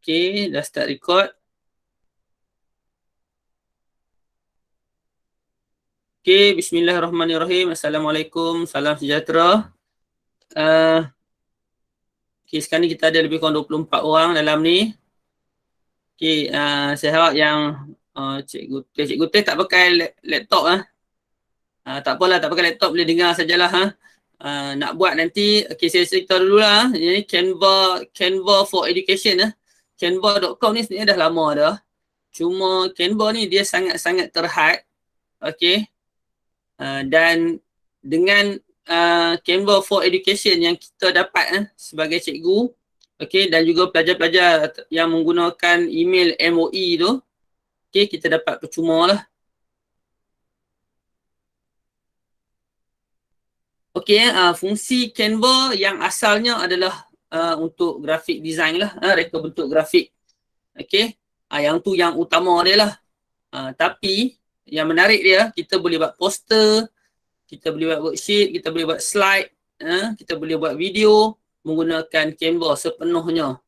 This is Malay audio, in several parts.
Okay, dah start record. Okay, bismillahirrahmanirrahim. Assalamualaikum, salam sejahtera. Okay, sekarang ni kita ada lebih kurang 24 orang dalam ni. Okay, saya harap yang cikgu Teh tak pakai laptop tak apalah, tak pakai laptop, boleh dengar sajalah nak buat nanti. Okay, saya cerita dulu lah. Ini Canva for Education Canva.com ni sebenarnya dah lama dah. Cuma Canva ni dia sangat-sangat terhad. Okay. Dan dengan Canva for Education yang kita dapat sebagai cikgu, okay, dan juga pelajar-pelajar yang menggunakan email MOE tu, okay, kita dapat percuma lah. Okay, fungsi Canva yang asalnya adalah untuk grafik design lah, reka bentuk grafik. Okay, yang tu yang utama dia lah. Tapi yang menarik dia, kita boleh buat poster, kita boleh buat worksheet, kita boleh buat slide, kita boleh buat video menggunakan Canva sepenuhnya.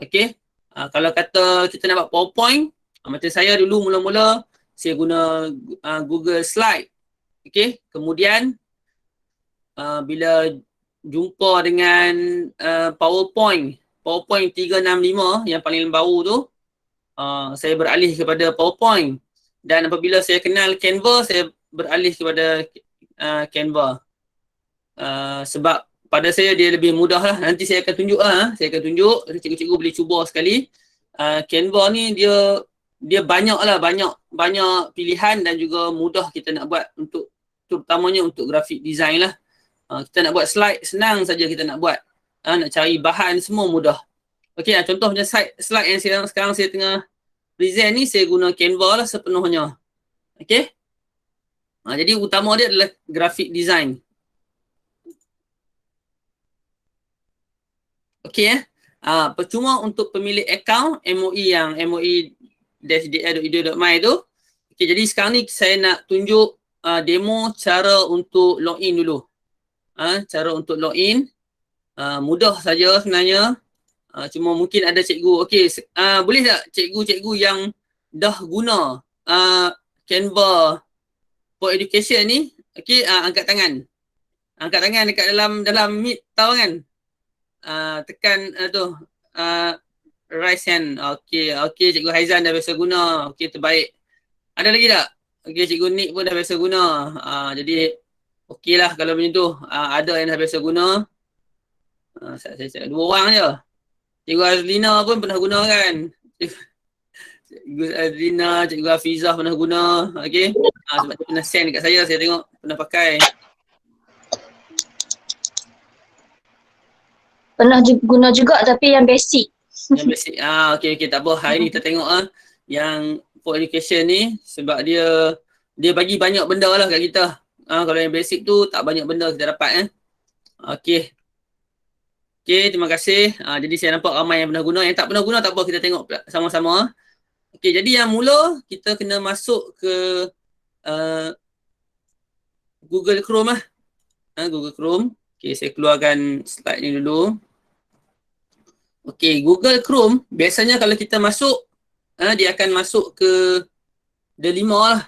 Okay, kalau kata kita nak buat PowerPoint, macam saya dulu mula-mula saya guna Google Slide. Okay, kemudian bila jumpa dengan PowerPoint 365 yang paling baru tu, saya beralih kepada PowerPoint. Dan apabila saya kenal Canva, saya beralih kepada Canva. Sebab pada saya dia lebih mudah lah. Nanti saya akan tunjuk cikgu-cikgu boleh cuba sekali. Canva ni dia banyak pilihan dan juga mudah kita nak buat untuk, terutamanya untuk grafik design lah. Kita nak buat slide, senang saja kita nak buat. Nak cari bahan semua mudah. Okey, contoh macam slide yang sekarang saya tengah present ni, saya guna Canva lah sepenuhnya. Okey. Jadi utama dia adalah grafik design. Okey percuma untuk pemilik akaun MOE yang MOE-da.edu.my tu. Okey, jadi sekarang ni saya nak tunjuk demo cara untuk login dulu. Cara untuk login mudah saja sebenarnya. Cuma mungkin ada cikgu. Okey, boleh tak cikgu-cikgu yang dah guna Canva for Education ni, okey, angkat tangan. Angkat tangan dekat dalam Meet, tahu kan? Tekan tu raise hand. Okey, cikgu Haizan dah biasa guna. Okey, terbaik. Ada lagi tak? Okey, cikgu Nick pun dah biasa guna. Jadi okey lah kalau macam tu. Ada yang dah biasa guna. Saya 2 orang je. Cikgu Azlina pun pernah guna kan? Cikgu Azlina, cikgu Hafizah pernah guna. Okey. Sebab dia pernah send dekat saya tengok pernah pakai. Pernah guna juga tapi yang basic. Yang basic. Okey, tak apa. Hari ni kita tengok yang for education ni, sebab dia bagi banyak benda lah kat kita. Kalau yang basic tu tak banyak benda kita dapat Okey. Okey, terima kasih. Jadi saya nampak ramai yang pernah guna. Yang tak pernah guna tak apa, kita tengok sama-sama. Okey, jadi yang mula kita kena masuk ke Google Chrome Google Chrome. Okey, saya keluarkan slide ni dulu. Okey, Google Chrome biasanya kalau kita masuk dia akan masuk ke D5 lah.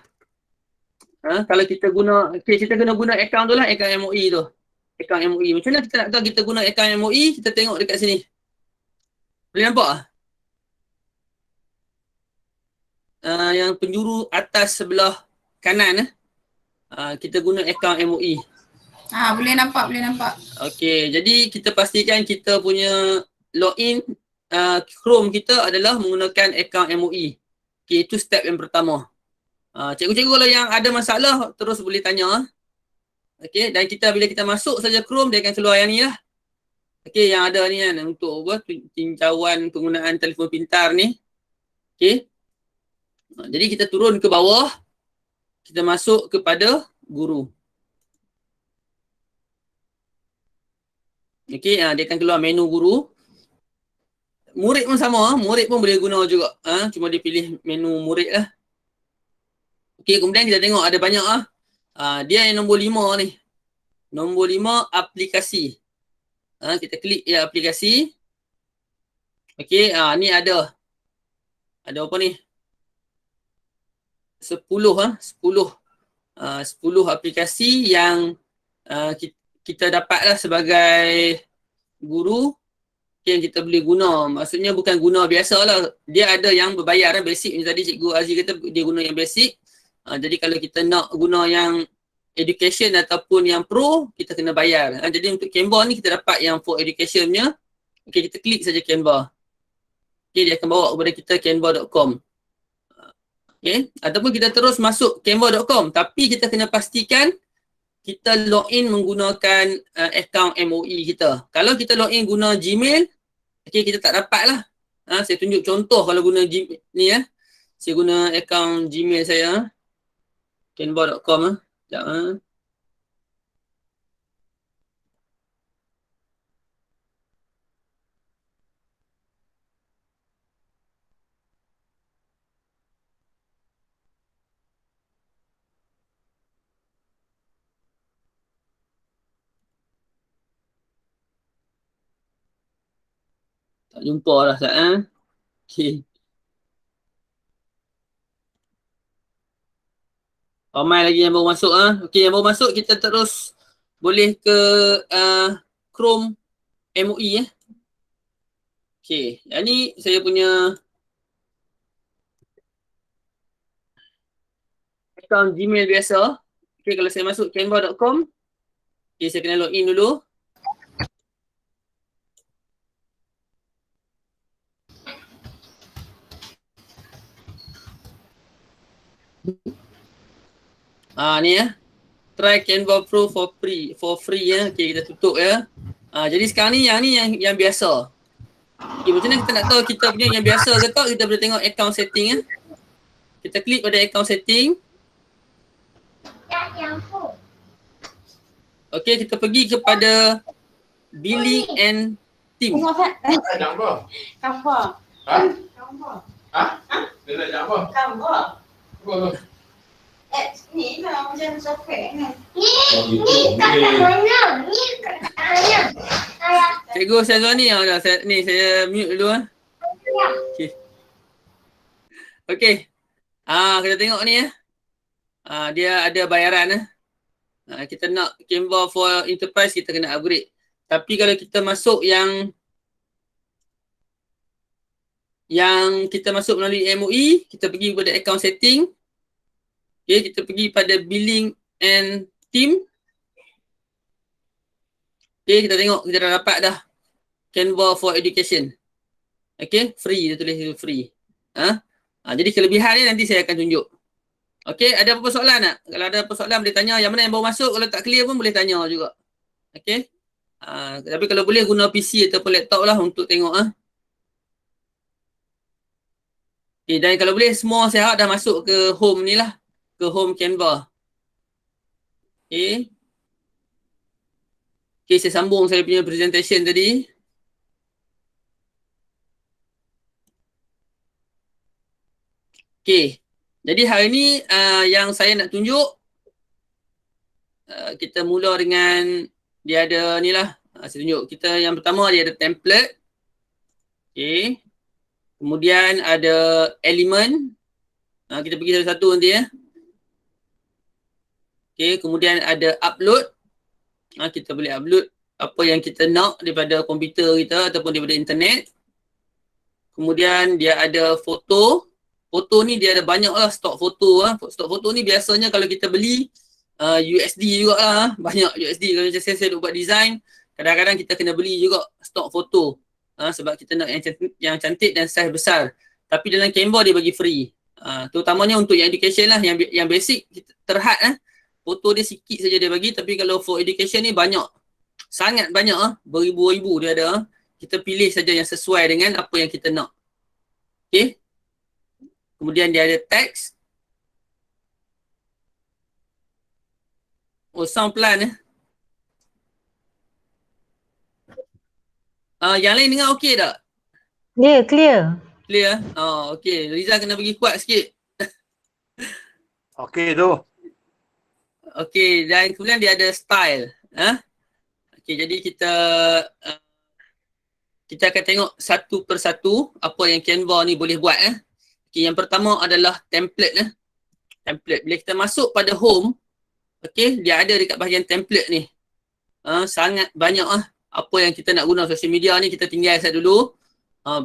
Kalau kita guna, kita kena guna akaun tu lah, akaun MOE tu. Akaun MOE. Macam mana kita nak tahu kita guna akaun MOE? Kita tengok dekat sini. Boleh nampak yang penjuru atas sebelah kanan kita guna akaun MOE. Boleh nampak. Okey, jadi kita pastikan kita punya login Chrome kita adalah menggunakan akaun MOE. Okey, itu step yang pertama. Cikgu-cikgu kalau yang ada masalah terus boleh tanya. Okey, dan bila kita masuk saja Chrome, dia akan keluar yang ni lah. Okey, yang ada ni kan untuk tinjauan penggunaan telefon pintar ni. Okey. Jadi kita turun ke bawah, kita masuk kepada guru. Okey, dia akan keluar menu guru. Murid pun sama, murid pun boleh guna juga. Cuma dia pilih menu murid lah. Okey, kemudian kita tengok ada banyak dia yang nombor 5 ni. Nombor 5 aplikasi. Kita klik aplikasi. Okey, ni ada apa ni? 10 aplikasi yang kita dapatlah sebagai guru yang kita boleh guna. Maksudnya bukan guna biasa lah. Dia ada yang berbayar basic. Tadi Cikgu Aziz kata dia guna yang basic. Jadi kalau kita nak guna yang education ataupun yang pro, kita kena bayar. Jadi untuk Canva ni kita dapat yang for education punya. Okay, kita klik saja Canva. Okay, dia akan bawa kepada kita canva.com. Okay, ataupun kita terus masuk canva.com. Tapi kita kena pastikan kita login menggunakan account MOE kita. Kalau kita login guna Gmail, okay, kita tak dapat lah. Saya tunjuk contoh kalau guna Gmail ni ya. Saya guna account Gmail saya. Canva.com. Sekejap. Tak jumpa lah Ustaz. Okay. Ramai lagi yang baru masuk. Okay, yang baru masuk kita terus boleh ke Chrome MOE. Okay, yang ni saya punya account Gmail biasa. Okay, kalau saya masuk canva.com, okay, saya kena login dulu. Ni ya. Try Canva Pro for free ya. Okay, kita tutup ya. Jadi sekarang ni yang biasa. Okay, macam mana kita nak tahu kita punya yang biasa ke tak? Kita boleh tengok account setting ya. Kita klik pada account setting. Okay, kita pergi kepada billing and team. Nak apa? Canva. Ha? Canva. Ha? Dia nak ajak apa? Canva. Apa tu? Apps ni lah macam software ni. Cikgu Syazwani saya mute dulu Okay. Okay. Kita tengok ni ya. Dia ada bayaran kita nak Canva for enterprise, kita kena upgrade. Tapi kalau kita masuk yang kita masuk melalui MOE, kita pergi kepada account setting. Okay, kita pergi pada billing and team. Okay, kita tengok kita dah dapat dah Canva for education. Okay, free, dia tulis itu free. Jadi kelebihan ni nanti saya akan tunjuk. Okay, ada apa-apa soalan tak? Kalau ada apa soalan boleh tanya. Yang mana yang baru masuk, kalau tak clear pun boleh tanya juga. Okay. Tapi kalau boleh guna PC ataupun laptop lah untuk tengok. Okay, dan kalau boleh semua saya harap dah masuk ke home ni lah. Ke home Canva. Okay. Okay, saya sambung saya punya presentation tadi. Okay. Jadi hari ni yang saya nak tunjuk, kita mula dengan dia ada ni lah. Saya tunjuk kita yang pertama dia ada template. Okay. Kemudian ada element. Kita pergi satu-satu nanti ya. Okay, kemudian ada upload. Kita boleh upload apa yang kita nak daripada komputer kita ataupun daripada internet. Kemudian dia ada foto. Foto ni dia ada banyak lah stok foto. Stok foto ni biasanya kalau kita beli USD juga lah. Banyak USD. Kalau macam saya duk buat design, kadang-kadang kita kena beli juga stok foto. Sebab kita nak yang cantik dan size besar. Tapi dalam Canva dia bagi free. Terutamanya untuk yang education lah. Yang basic terhad foto dia sikit saja dia bagi, tapi kalau for education ni banyak. Sangat banyak beribu-ribu dia ada. Kita pilih saja yang sesuai dengan apa yang kita nak. Okay. Kemudian dia ada teks. Oh, sound pelan yang lain dengar okey tak? Clear. Clear? Okey. Rizal kena bagi kuat sikit. Okey tu. Okey, dan kemudian dia ada style. Okey, jadi kita kita akan tengok satu persatu apa yang Canva ni boleh buat. Okay, yang pertama adalah template. Template. Bila kita masuk pada home, okay, dia ada dekat bahagian template ni. Sangat banyak apa yang kita nak guna social media ni, kita tinggal set dulu.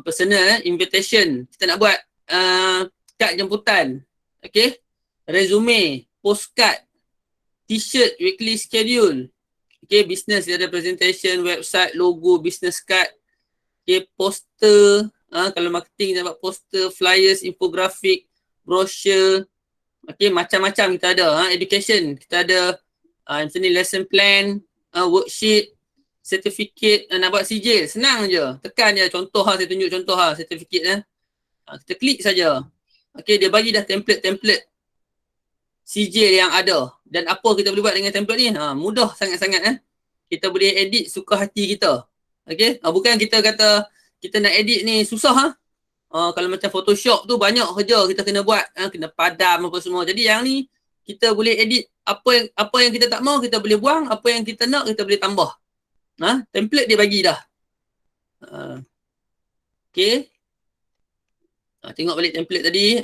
Personal, invitation. Kita nak buat kad jemputan. Okay. Resume, postcard, t-shirt, weekly schedule. Okay, business, dia ada presentation, website, logo, business card. Okay, poster. Kalau marketing, kita buat poster, flyers, infografik, brochure. Okay, macam-macam kita ada. Education, kita ada macam ni lesson plan, worksheet, certificate. Nak buat sijil, senang je. Tekan je, contoh saya tunjuk contoh certificate. Kita klik saja. Okay, dia bagi dah template sijil yang ada. Dan apa kita boleh buat dengan template ni? Mudah sangat-sangat. Kita boleh edit suka hati kita. Okay, bukan kita kata kita nak edit ni susah. Kalau macam Photoshop tu banyak kerja kita kena buat, kena padam apa semua. Jadi yang ni kita boleh edit apa yang kita tak mau kita boleh buang, apa yang kita nak kita boleh tambah. Template dia bagi dah. Okay. Tengok balik template tadi.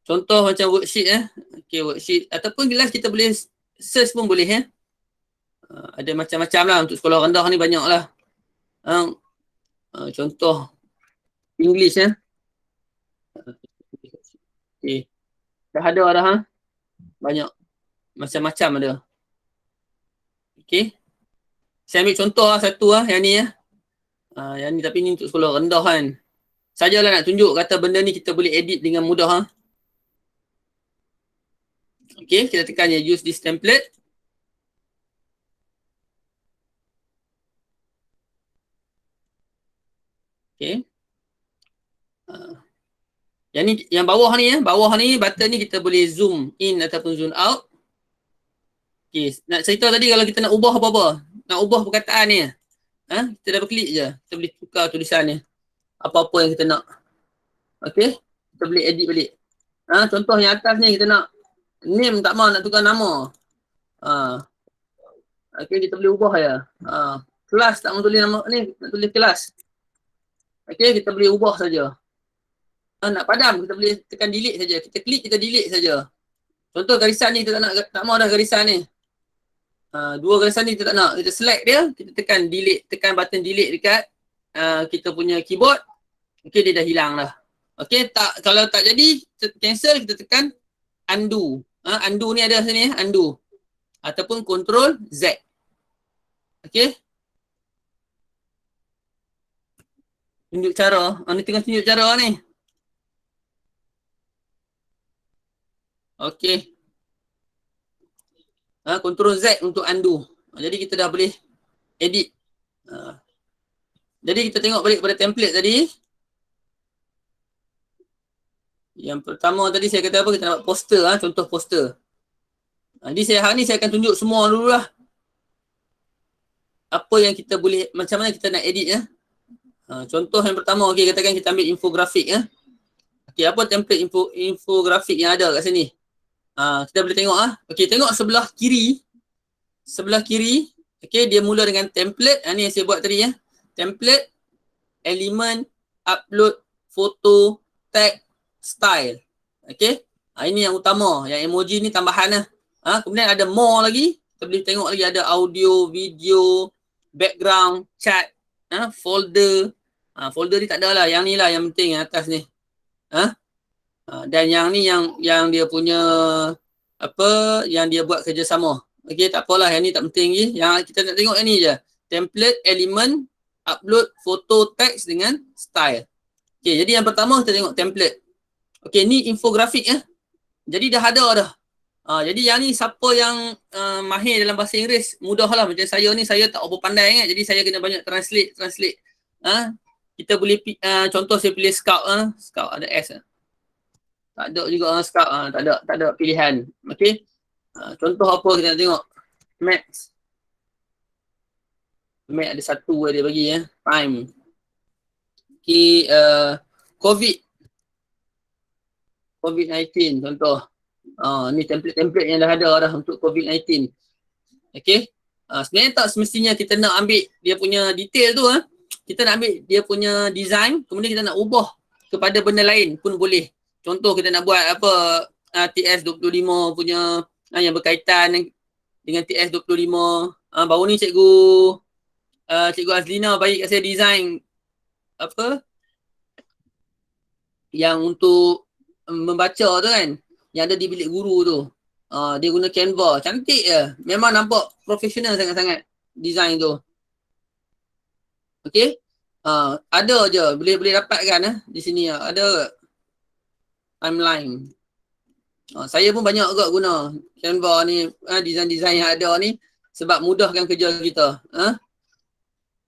Contoh macam worksheet. Okay, worksheet. Ataupun jelas kita boleh search pun boleh. Ada macam-macam lah. Untuk sekolah rendah ni banyak lah. Contoh English. Okay. Dah ada dah. Banyak. Macam-macam ada. Okay. Saya ambil contoh satu yang ni. Yang ni tapi ni untuk sekolah rendah kan. Sajalah nak tunjuk kata benda ni kita boleh edit dengan mudah. Okay, kita tekan je use this template. Okay. Yang ni, yang bawah ni button ni kita boleh zoom in ataupun zoom out. Okay, nak cerita tadi kalau kita nak ubah apa-apa, nak ubah perkataan ni. Kita double klik je, kita boleh tukar tulisan ni. Apa-apa yang kita nak. Okay, kita boleh edit balik. Contoh yang atas ni kita nak name tak mau nak tukar nama. Okay, kita boleh ubah je. Kelas tak mau tulis nama ni, nak tulis kelas. Okay, kita boleh ubah saja. Nak padam, kita boleh tekan delete saja. Kita klik, kita delete saja. Contoh garisan ni kita tak mau dah garisan ni. Dua garisan ni kita tak nak. Kita select dia, kita tekan delete, tekan button delete dekat kita punya keyboard. Okay, dia dah hilang dah. Okay, kalau tak jadi, cancel, kita tekan undo. Undo ni ada sini, undo. Ataupun Ctrl Z. Okay. Tunjuk cara. Ni tengah tunjuk cara ni. Okay. Ctrl Z untuk undo. Jadi kita dah boleh edit. Jadi kita tengok balik pada template tadi. Yang pertama tadi saya kata apa? Kita nak buat poster. Contoh poster. Jadi hari ni saya akan tunjuk semua dulu lah. Apa yang kita boleh, macam mana kita nak edit. Contoh yang pertama, okay, katakan kita ambil infografik. Okay, apa template infografik yang ada kat sini? Kita boleh tengok. Okay, tengok sebelah kiri. Sebelah kiri, okay, dia mula dengan template. Ni yang saya buat tadi. Template, element, upload, foto, tag, style. Okay. Ini yang utama. Yang emoji ni tambahan. Kemudian ada more lagi. Kita boleh tengok lagi ada audio, video, background, chat, folder. Folder ni tak ada lah. Yang ni lah yang penting yang atas ni. Dan yang ni yang dia punya yang dia buat kerjasama. Okey, tak apalah, yang ni tak penting je. Yang kita nak tengok yang ni je. Template, element, upload, foto, text dengan style. Okey, jadi yang pertama kita tengok template. Okey, ni infografik. Jadi dah ada dah. Jadi yang ni siapa yang mahir dalam bahasa Inggeris, mudah lah. Macam saya ni, saya tak apa pandai kan. Jadi saya kena banyak translate. Kita boleh, contoh saya pilih Scout. Scout ada S. Tak ada juga Scout. Tak ada pilihan. Okey. Contoh apa kita nak tengok. Max. Max ada satu dia bagi. Time. Okey. COVID-19 contoh. Ni template-template yang dah ada dah untuk COVID-19. Okey. Sebenarnya tak semestinya kita nak ambil dia punya detail tu. kita nak ambil dia punya design, kemudian kita nak ubah kepada benda lain pun boleh. Contoh kita nak buat apa TS25 punya yang berkaitan dengan TS25. Baru ni Cikgu Azlina bagi kat saya design apa yang untuk membaca tu kan, yang ada di bilik guru tu. Dia guna Canva, cantik je. Memang nampak profesional sangat-sangat design tu. Okay. Ada je, boleh dapatkan di sini ada timeline. Saya pun banyak juga guna Canva ni, design-design yang ada ni sebab mudahkan kerja kita.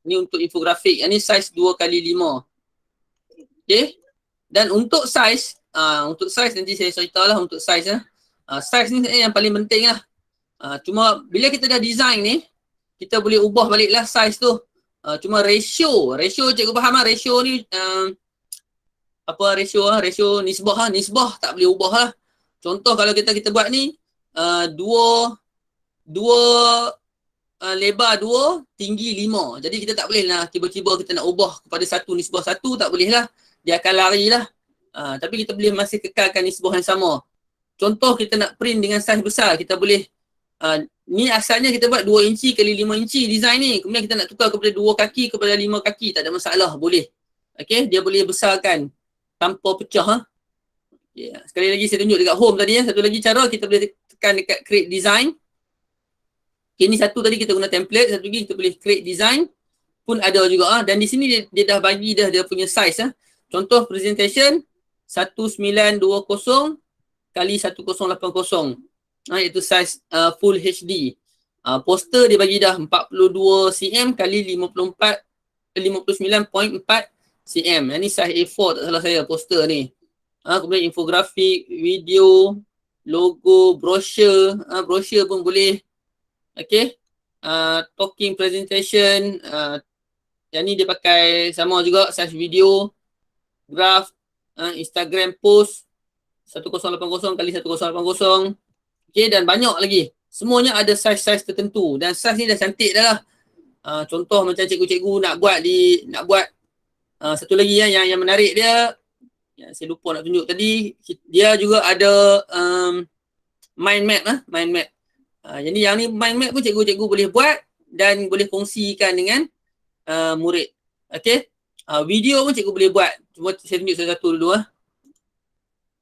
Ni untuk infografik, yang ni saiz 2x5. Okay. Dan untuk saiz nanti saya ceritalah untuk saiz. Saiz ni yang paling penting lah. Cuma bila kita dah design ni, kita boleh ubah balik lah saiz tu. Cuma ratio cikgu faham lah, ratio ni ratio nisbah tak boleh ubah lah. Contoh kalau kita buat ni lebar 2, tinggi 5. Jadi kita tak boleh lah tiba-tiba kita nak ubah kepada 1 nisbah 1, tak boleh lah. Dia akan lari lah. Tapi kita boleh masih kekalkan nisbah yang sama. Contoh kita nak print dengan saiz besar, kita boleh ni asalnya kita buat 2 inci kali 5 inci design ni. Kemudian kita nak tukar kepada 2 kaki kepada 5 kaki, tak ada masalah, boleh. Okay, dia boleh besarkan tanpa pecah. Okay. Sekali lagi saya tunjuk dekat home tadi. Satu lagi cara kita boleh tekan dekat create design. Okay, ni satu tadi kita guna template, satu lagi kita boleh create design pun ada juga. Dan di sini dia dah bagi dia punya size. Contoh presentation 1920 kali 1080. Iaitu size full HD. Poster dia bagi dah 42 cm kali 59.4 cm. Yang ni size A4 tak salah saya poster ni. Kemudian infografik, video, logo, brochure. Brochure pun boleh. Okay. Talking presentation. Yang ni dia pakai sama juga size video, graph, Instagram post 1080 kali 1080. Okay, dan banyak lagi. Semuanya ada saiz-saiz tertentu. Dan saiz ni dah cantik dah lah. Contoh macam cikgu-cikgu nak buat satu lagi yang menarik dia, yang saya lupa nak tunjuk tadi, dia juga ada mind map. Jadi yang ni mind map pun cikgu-cikgu boleh buat dan boleh kongsikan dengan murid. Okay. Video pun cikgu boleh buat. Cuma saya tunjuk satu-satu dulu.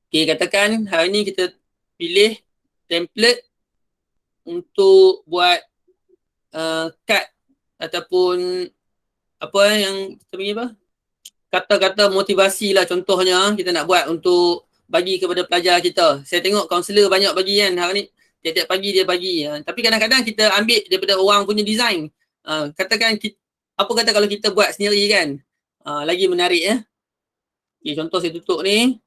Okay, katakan hari ni kita pilih template untuk buat cut ataupun apa yang kita panggil apa? Kata-kata motivasi lah contohnya kita nak buat untuk bagi kepada pelajar kita. Saya tengok kaunselor banyak bagi kan hari ni, tiap-tiap pagi dia bagi. Tapi kadang-kadang kita ambil daripada orang punya design. Katakan apa kata kalau kita buat sendiri kan? Lagi menarik ya. Okay, contoh saya tutup ni.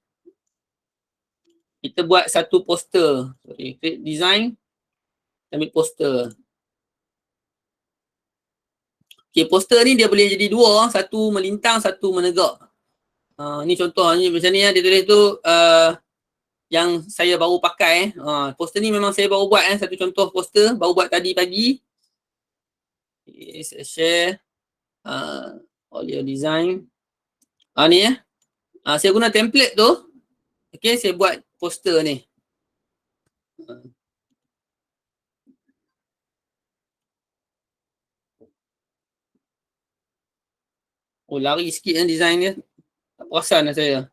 Kita buat satu poster. Create design. Ambil poster. Okay, poster ni dia boleh jadi dua. Satu melintang, satu menegak. Ni contoh ni macam ni dia tulis tu yang saya baru pakai. Poster ni memang saya baru buat satu contoh poster. Baru buat tadi pagi. Okay, saya share. All your design. Ni saya guna template tu. Okay, saya buat poster ni. Lari sikit design dia. Tak perasan lah saya.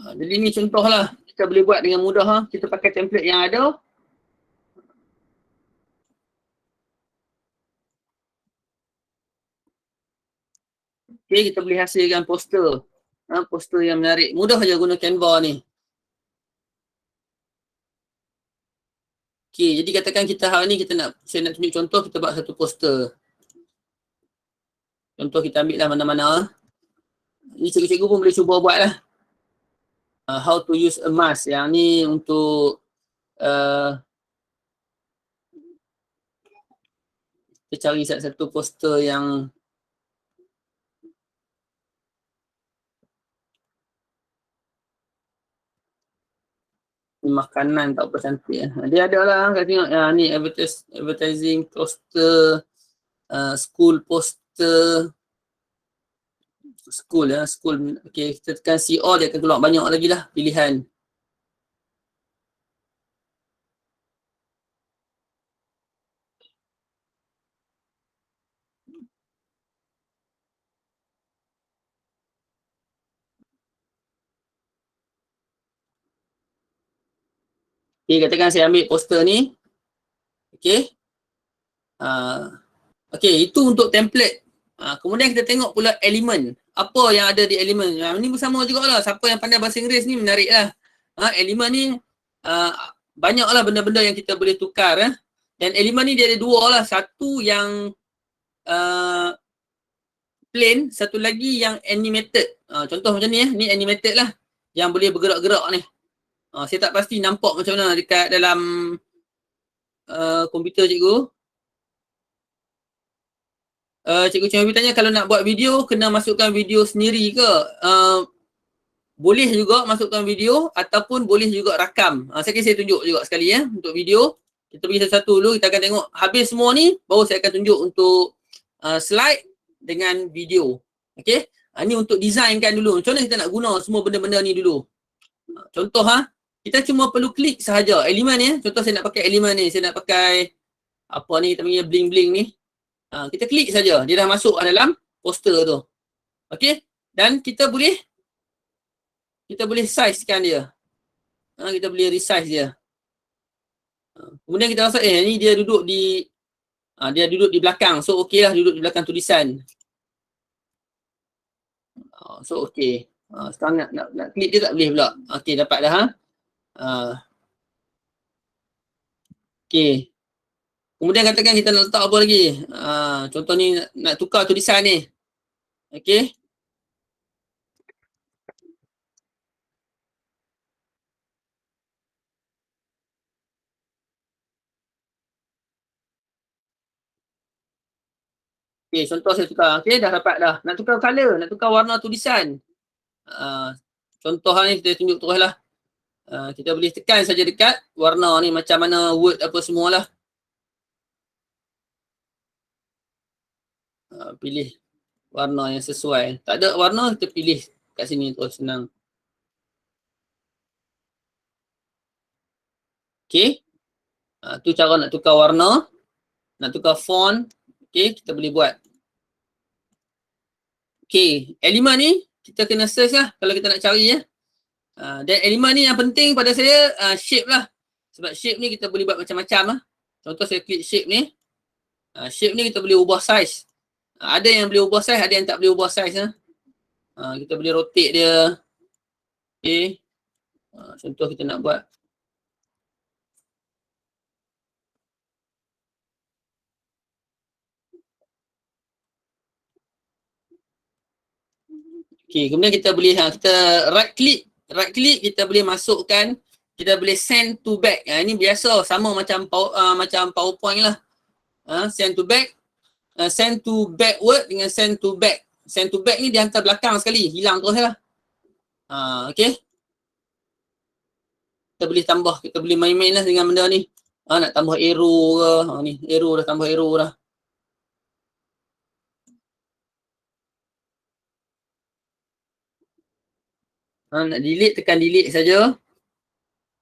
Jadi ni contoh lah. Kita boleh buat dengan mudah. Kita pakai template yang ada. Okay, kita boleh hasilkan poster. Poster yang menarik. Mudah je guna Canva ni. Okay, jadi katakan kita hari ni saya nak tunjuk contoh, kita buat satu poster. Contoh kita ambil lah mana-mana. Ni cikgu-cikgu pun boleh cuba buat lah. How to use a mask. Yang ni untuk cari satu poster yang ni makanan tak apa cantik lah. Dia ada lah, kat tengok ni advertising poster, school poster, school ya, school. Okay, kita tekan see all, dia akan keluar banyak lagi lah pilihan. Okay, katakan saya ambil poster ni. Okay. Okay, itu untuk template. Kemudian kita tengok pula elemen. Apa yang ada di elemen. Ini bersama jugalah. Siapa yang pandai bahasa Inggeris ni menarik lah. Elemen ni banyak lah benda-benda yang kita boleh tukar. Dan elemen ni dia ada dua lah. Satu yang plain, satu lagi yang animated. Contoh macam ni ni animated lah. Yang boleh bergerak-gerak ni. Saya tak pasti nampak macam mana dekat dalam komputer cikgu. Cikgu Cik Habi tanya kalau nak buat video kena masukkan video sendiri ke? Boleh juga masukkan video ataupun boleh juga rakam. Saya tunjuk juga sekali ya untuk video. Kita pergi satu-satu dulu, kita akan tengok habis semua ni baru saya akan tunjuk untuk slide dengan video. Okey. Ni untuk design kan dulu. Macam mana kita nak guna semua benda-benda ni dulu. Contoh kita cuma perlu klik sahaja elemen ya. Contoh saya nak pakai elemen ni, saya nak pakai apa ni kita panggil bling-bling ni. Kita klik saja, dia dah masuk dalam poster tu. Okey, dan kita boleh sizekan dia. Kita boleh resize dia. Kemudian kita rasa ni dia duduk di belakang. So okeylah duduk di belakang tulisan. So okey. Sekarang nak klik dia tak boleh pula. Okey, dapat dah okey. Kemudian katakan kita nak letak apa lagi. Contoh ni nak tukar tulisan ni. Okey. Okey, contoh saya tukar. Okey, dah dapat dah. Nak tukar color, nak tukar warna tulisan. Contoh ni kita tunjuk terus lah. Kita boleh tekan saja dekat warna ni macam mana word apa semualah. Pilih warna yang sesuai. Tak ada warna, kita pilih kat sini terus senang. Okey. Tu cara nak tukar warna, nak tukar font. Okey, kita boleh buat. Okey, elemen ni kita kena search lah kalau kita nak cari ya. Dan elemen ni yang penting pada saya shape lah. Sebab shape ni kita boleh buat macam-macam lah. Contoh saya klik shape ni. Shape ni kita boleh ubah size. Ada yang boleh ubah size, ada yang tak boleh ubah size. Kita boleh rotate dia. Okay. Contoh kita nak buat. Okay, kemudian kita boleh, kita right click kita boleh masukkan, kita boleh send to back. Ini biasa, sama macam PowerPoint lah. Send to back. Send to backward dengan send to back. Send to back ni dia hantar belakang sekali, hilang terus lah. Okay. Kita boleh tambah, kita boleh main-main lah dengan benda ni. Nak tambah arrow ke, ni arrow dah, tambah arrow dah. Nak delete, tekan delete saja.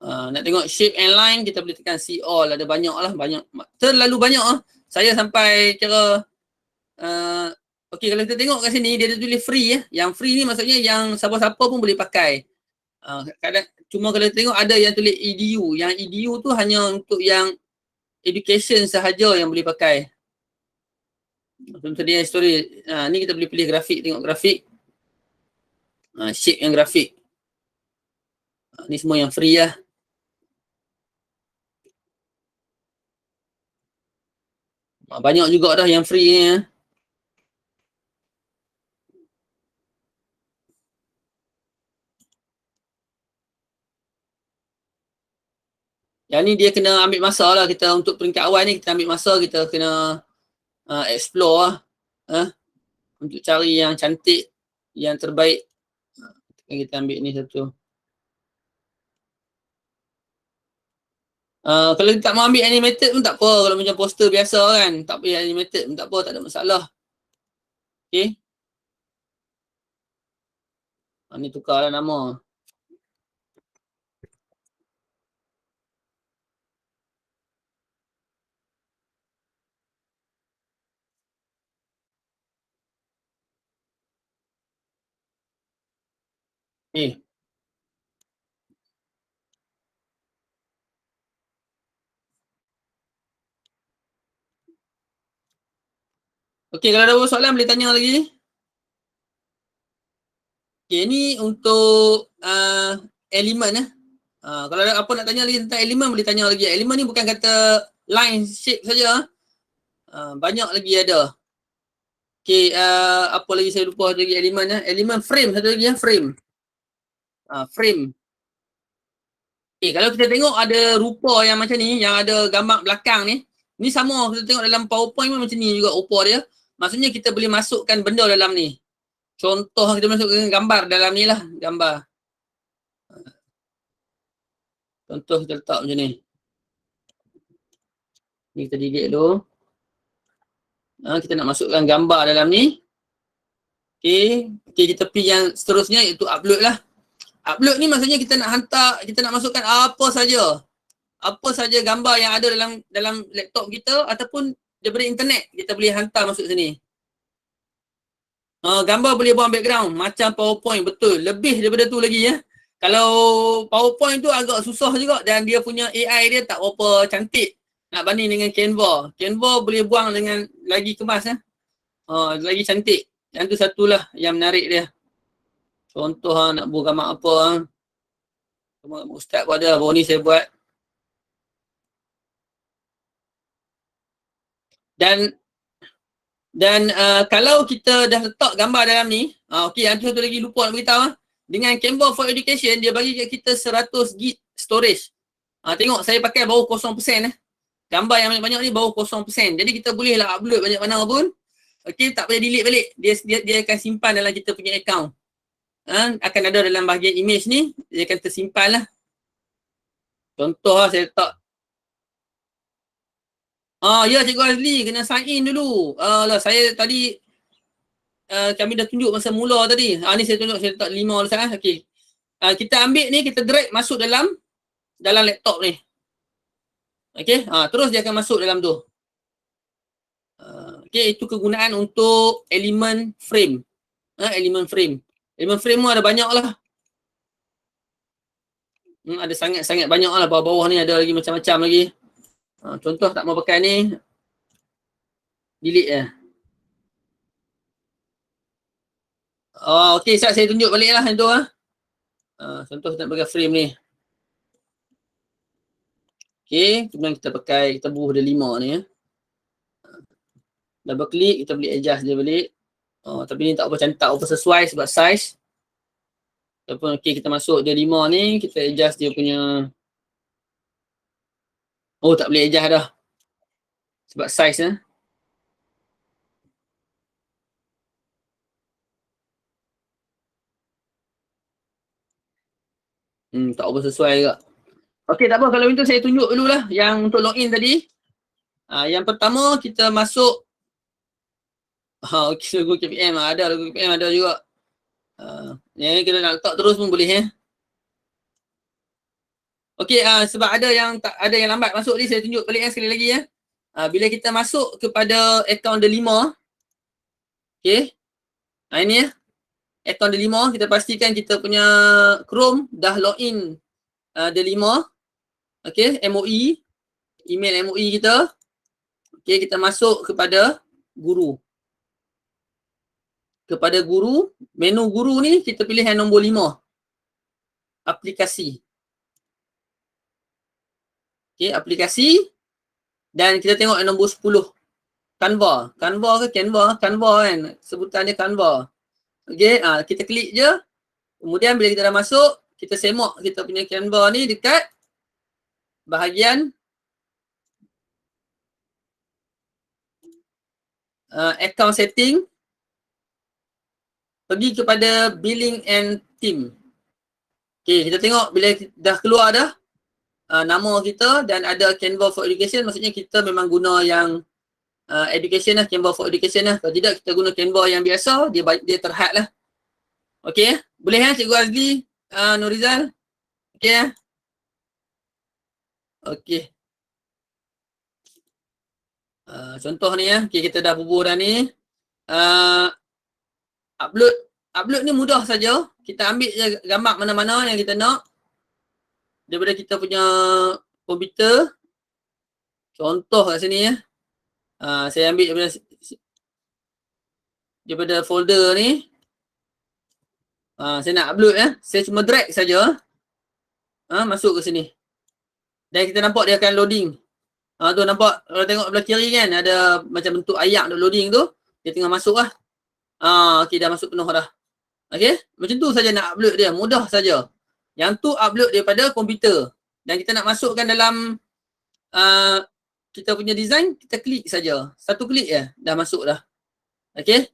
Nak tengok shape and line, kita boleh tekan see all. Ada banyak lah, terlalu banyak lah. Saya sampai kira okey, kalau kita tengok kat sini dia ada tulis free ya. Yang free ni maksudnya yang siapa-siapa pun boleh pakai. Cuma kalau kita tengok ada yang tulis edu. Yang edu tu hanya untuk yang education sahaja yang boleh pakai. Contoh dia story. Ni kita boleh pilih grafik, tengok grafik. Shape yang grafik. Ni semua yang free lah. Banyak juga dah yang free ni ya. Yang ni dia kena ambil masa lah kita untuk peringkat awal ni, kita ambil masa, kita kena explore lah. Untuk cari yang cantik, yang terbaik. Kita ambil ni satu. Kalau tak mau ambil animated pun tak apa. Kalau macam poster biasa kan, tak payah animated pun tak apa, tak ada masalah. Okay. Ni tukarlah nama. Okay. Okay, kalau ada soalan boleh tanya lagi. Okay, ni untuk elemen. Kalau ada apa nak tanya lagi tentang elemen boleh tanya lagi. Elemen ni bukan kata line shape saja. Banyak lagi ada. Okay, apa lagi saya lupa lagi elemen. Elemen frame satu lagi frame. Frame. Okay, kalau kita tengok ada rupa yang macam ni, yang ada gambar belakang ni. Ni sama kita tengok dalam PowerPoint pun macam ni juga rupa dia. Maksudnya kita boleh masukkan benda dalam ni. Contoh kita masukkan gambar dalam ni lah. Gambar. Contoh kita letak macam ni. Ni kita delete dulu. Kita nak masukkan gambar dalam ni. Okay, kita pergi yang seterusnya iaitu upload lah. Upload ni maksudnya kita nak hantar, kita nak masukkan apa saja. Apa saja gambar yang ada dalam laptop kita ataupun daripada internet kita boleh hantar masuk sini. Gambar boleh buang background macam PowerPoint, betul. Lebih daripada tu lagi ya. Kalau PowerPoint tu agak susah juga dan dia punya AI dia tak berapa cantik nak banding dengan Canva. Canva boleh buang dengan lagi kemas ya. Lagi cantik. Yang tu satulah yang menarik dia. Contoh nak buat gambar apa. Ustaz pun ada. Baru ni saya buat. Dan kalau kita dah letak gambar dalam ni, okey, yang tu satu lagi lupa nak beritahu. Dengan Canva for Education, dia bagi kat kita 100 GB storage. Tengok, saya pakai baru 0%. Gambar yang banyak-banyak ni baru 0%. Jadi kita boleh lah upload banyak mana pun. Okey, tak payah delete balik. Dia akan simpan dalam kita punya account. Akan ada dalam bahagian image ni, dia akan tersimpan lah. Contoh lah, saya letak. Ya Cikgu Azli, kena sign in dulu. Saya tadi kami dah tunjuk masa mula tadi. Ni saya tunjuk, saya letak 5 dulu sana. Okey. Kita ambil ni, kita drag masuk dalam laptop ni. Okey, terus dia akan masuk dalam tu. Okey, itu kegunaan untuk elemen frame. Elemen frame. Elemen frame pun ada banyak lah. Ada sangat-sangat banyak lah. Bawah-bawah ni ada lagi macam-macam lagi. Contoh tak mau pakai ni, delete je. Okey, saya tunjuk balik lah yang tu lah. Contoh kita nak pakai frame ni. Okey, kemudian kita pakai, kita buuh dia 5 ni ya. Double klik, kita boleh adjust dia balik. Tapi ni tak apa cantik, tak apa sesuai sebab size. Ataupun okey, kita masuk dia 5 ni, kita adjust dia punya. Tak boleh adjust dah. Sebab size ya. Tak apa sesuai juga. Okey, tak apa, kalau itu saya tunjuk dululah yang untuk login tadi. Yang pertama kita masuk okey, logo KPM ada, logo KPM ada juga. Yang kita nak letak terus pun boleh ya. Okey, sebab ada yang lambat masuk ni, saya tunjuk balik sekali lagi ya. Bila kita masuk kepada akaun D5, okey. Ini ya. Akaun D5, kita pastikan kita punya Chrome dah login D5. Okey, MOE, email MOE kita. Okey, kita masuk kepada guru. Kepada guru, menu guru ni kita pilih yang nombor 5. Aplikasi. Okey, aplikasi. Dan kita tengok yang nombor 10. Canva. Canva ke Canva? Canva kan. Sebutan dia Canva. Okey, kita klik je. Kemudian bila kita dah masuk, kita semak kita punya Canva ni dekat bahagian account setting, pergi kepada billing and team. Okay, kita tengok bila dah keluar dah nama kita dan ada Canva for Education, maksudnya kita memang guna yang education lah, Canva for Education lah. Kalau tidak, kita guna Canva yang biasa, dia terhad lah. Okay, boleh kan Cikgu Azli, Nurizal? Okay. Okay. Contoh ni ya, okay, kita dah bubuh dah ni. Upload ni mudah saja. Kita ambil je gambar mana-mana yang kita nak daripada kita punya komputer. Contoh kat sini ya. Saya ambil daripada folder ni. Saya nak upload ya. Saya cuma drag saja. Masuk ke sini. Dan kita nampak dia akan loading. Tu nampak, kalau tengok belah kiri kan, ada macam bentuk ayak untuk loading tu. Dia tengah masuk lah. Okay, dah masuk penuh dah. Okay, macam tu saja nak upload dia. Mudah saja. Yang tu upload daripada komputer. Dan kita nak masukkan dalam kita punya design, kita klik saja. Satu klik je, dah masuk dah. Okay.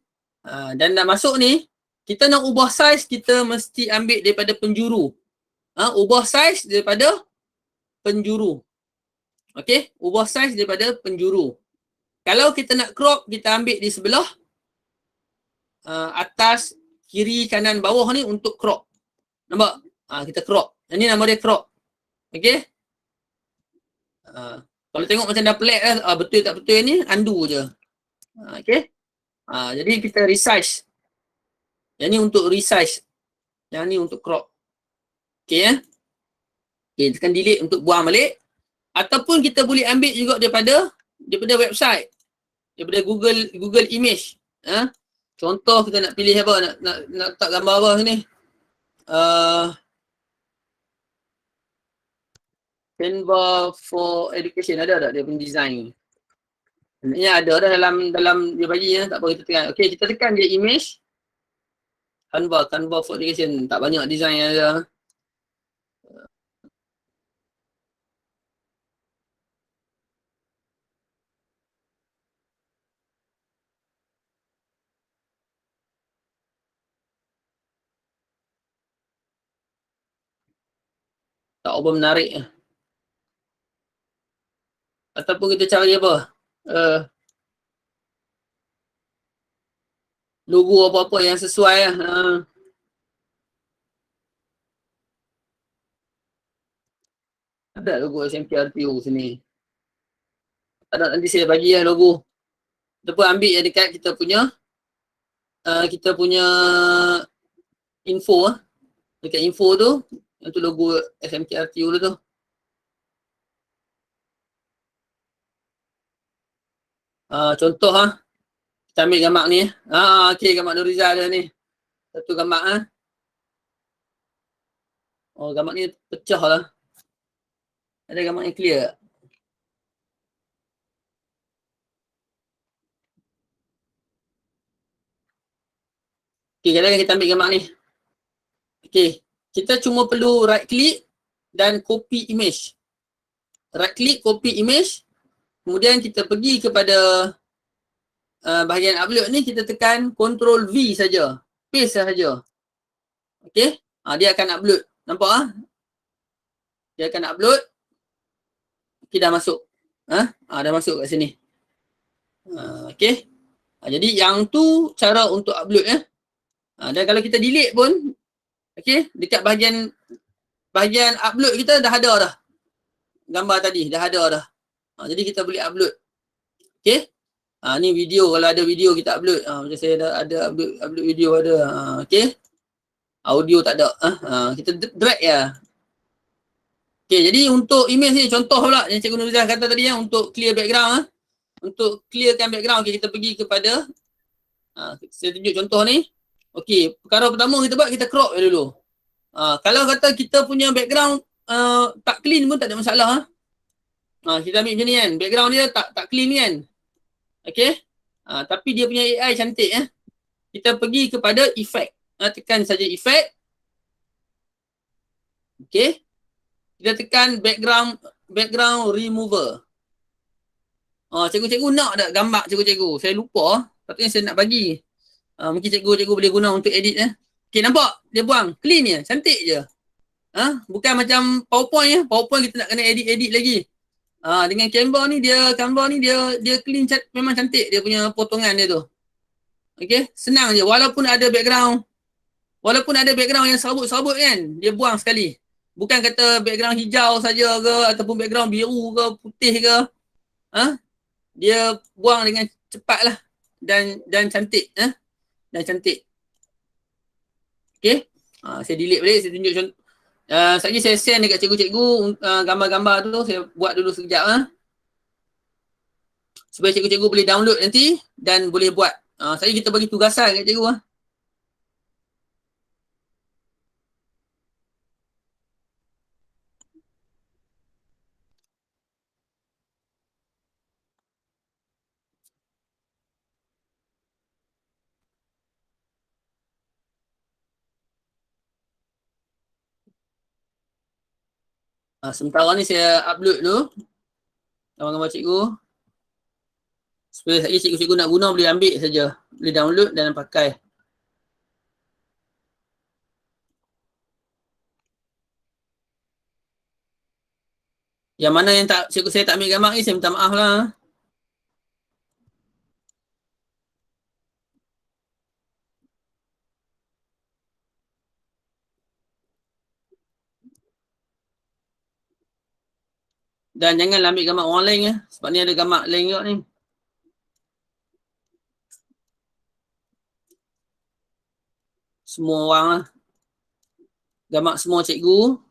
Dan dah masuk ni, kita nak ubah size, kita mesti ambil daripada penjuru. Ubah size daripada penjuru. Okay, ubah size daripada penjuru. Kalau kita nak crop, kita ambil di sebelah atas, kiri, kanan, bawah ni untuk crop. Nampak? Kita crop. Ini nama dia crop. Okay. Kalau tengok macam dah pelik lah, betul tak betul ni, undo je. Okay. Jadi kita resize. Yang ni untuk resize. Yang ni untuk crop. Okay ya. Okay, tekan delete untuk buang balik. Ataupun kita boleh ambil juga daripada website. Daripada Google Image. Contoh kita nak pilih apa, nak letak gambar apa sini. Canva for Education, ada tak dia punya design? Sebenarnya ada dah dalam dia bagi ya, tak apa kita tekan. Okey, kita tekan dia image. Canva for Education, tak banyak design yang ada. Tak apa menarik. Ataupun kita cari apa? Logo apa-apa yang sesuai lah. Ada logo SMPRTU sini. Ada, nanti saya bagi lah logo. Kita pun ambil yang dekat kita punya info. Dekat info tu, yang tu logo SMPRTU tu. Contoh kita ambil gambar ni. Okey, gambar Nurizal dah ni. Satu gambar Oh, gambar ni pecah lah. Ada gambar yang clear tak? Okey, kadang-kadang kita ambil gambar ni. Okey, kita cuma perlu right click dan copy image. Right click, copy image. Kemudian kita pergi kepada bahagian upload ni, kita tekan Ctrl V saja. Paste saja. Okey, dia akan upload. Nampak Dia akan upload. Okey, dah masuk. Dah masuk kat sini. Okey. Jadi yang tu cara untuk upload dan kalau kita delete pun, okey, dekat bahagian upload kita dah ada dah. Gambar tadi dah ada dah. Jadi kita boleh upload. Okey. Ni video, kalau ada video kita upload. Macam saya ada upload video ada. Okey. Audio tak ada. Kita drag ya. Okey, jadi untuk image ni contoh pula yang Cikgu Nurizal kata tadi untuk clear background Untuk clearkan background, okay, kita pergi kepada saya tunjuk contoh ni. Okey, perkara pertama kita buat, kita crop dulu. Kalau kata kita punya background tak clean pun tak ada masalah. Kita ambil macam ni kan. Background dia tak clean kan. Okey. Tapi dia punya AI cantik Kita pergi kepada effect. Tekan saja effect. Okey. Kita tekan background remover. Cikgu-cikgu nak tak gambar cikgu-cikgu? Saya lupa. Patutnya saya nak bagi. Mungkin cikgu boleh guna untuk edit Okay, nampak? Dia buang. Clean je. Cantik je. Bukan macam PowerPoint ya. PowerPoint kita nak kena edit lagi. Dengan Canva ni dia clean, memang cantik dia punya potongan dia tu. Okay, senang je. Walaupun ada background yang serabut-serabut kan, dia buang sekali. Bukan kata background hijau saja ke ataupun background biru ke putih ke. Dia buang dengan cepat lah dan cantik. Dan cantik. Okay. Saya delete balik, saya tunjuk contoh. Sekejap lagi saya send dekat cikgu-cikgu gambar-gambar tu, saya buat dulu sekejap. Supaya cikgu-cikgu boleh download nanti dan boleh buat. Sekejap lagi kita bagi tugasan kat cikgu. Sementara ni saya upload dulu gambar-gambar cikgu. Supaya sekejap cikgu-cikgu nak guna boleh ambil saja. Boleh download dan pakai. Yang mana yang saya tak ambil gambar ni, saya minta maaf lah. Dan jangan ambil gambar orang lain ya. Sebab ni ada gambar lain juga ni. Semua orang lah. Gambar semua cikgu.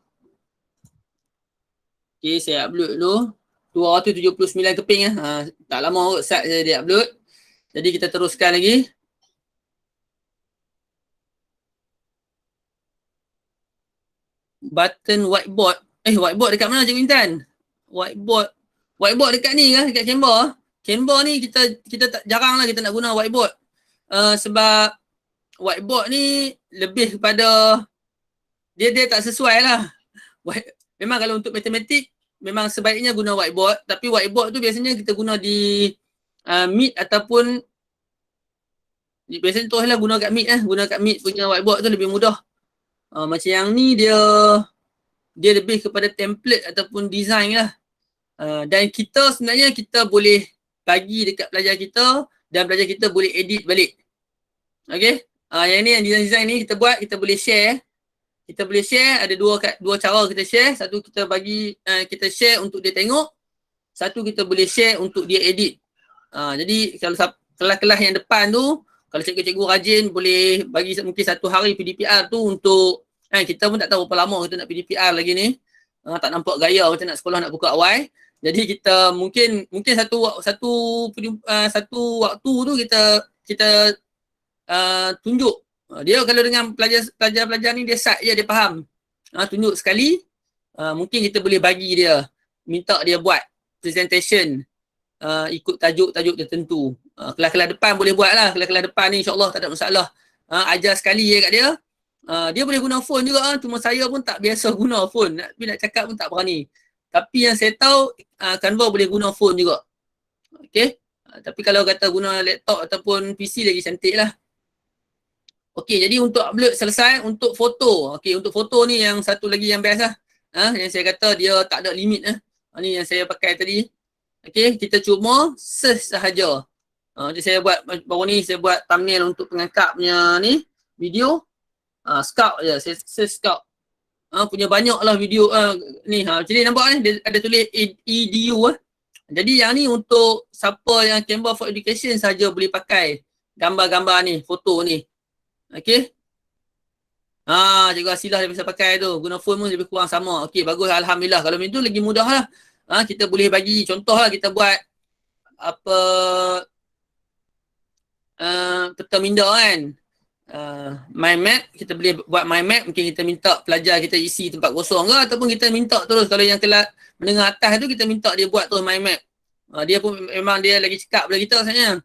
Okay, saya upload dulu. 279 keping ya. Tak lama kot start saya dia upload. Jadi kita teruskan lagi. Button whiteboard. Whiteboard dekat mana Cikgu Intan? Whiteboard dekat ni ke? Dekat Canva. Canva ni kita tak, jarang lah kita nak guna whiteboard. Sebab whiteboard ni lebih kepada dia tak sesuai lah. Memang kalau untuk matematik memang sebaiknya guna whiteboard, tapi whiteboard tu biasanya kita guna di Meet ataupun biasanya tu lah guna kat Meet lah. Guna kat Meet punya whiteboard tu lebih mudah. Macam yang ni dia lebih kepada template ataupun design lah. Dan kita sebenarnya kita boleh bagi dekat pelajar kita dan pelajar kita boleh edit balik. Okay. Yang ni yang design ni kita buat, kita boleh share. Kita boleh share, ada dua cara kita share. Satu kita bagi, kita share untuk dia tengok. Satu kita boleh share untuk dia edit. Jadi kalau kelas-kelas yang depan tu, kalau cikgu-cikgu rajin boleh bagi mungkin satu hari PDPR tu untuk, kita pun tak tahu berapa lama kita nak PDPR lagi ni. Tak nampak gaya macam nak sekolah nak buka awal. Jadi kita mungkin satu waktu tu kita tunjuk. Dia kalau dengan pelajar-pelajar ni dia sat je, dia faham. Tunjuk sekali, mungkin kita boleh bagi dia, minta dia buat presentation ikut tajuk-tajuk tertentu. Kelas-kelas depan boleh buat lah. Kelas-kelas depan ni insyaAllah tak ada masalah. Ajar sekali je kat dia. Dia boleh guna phone juga. Cuma saya pun tak biasa guna phone. Tapi nak cakap pun tak berani. Tapi yang saya tahu, Canva boleh guna phone juga. Okay. Tapi kalau kata guna laptop ataupun PC lagi cantik lah. Okay, jadi untuk upload selesai. Untuk foto. Okay, untuk foto ni yang satu lagi yang best lah. Yang saya kata dia tak ada limit lah. Ni yang saya pakai tadi. Okay, kita cuma search sahaja. Jadi saya buat, baru ni saya buat thumbnail untuk pengangkat punya ni, video. Scout je, saya search Scout. Punya banyak lah video ni. Macam ni nampak ni, dia ada tulis EDU. Jadi yang ni untuk siapa yang Canva for Education saja boleh pakai gambar-gambar ni, foto ni. Okay. Cikgu Asilah dia bisa pakai tu. Guna phone pun lebih kurang sama. Okay, bagus. Alhamdulillah. Kalau macam tu lagi mudah lah. Kita boleh bagi contoh lah, kita buat apa peta minda kan. Mind map, kita boleh buat mind map. Mungkin kita minta pelajar kita isi tempat kosong ke, ataupun kita minta terus kalau yang kelas menengah atas tu kita minta dia buat terus mind map. Dia pun memang dia lagi cekap daripada kita sebenarnya.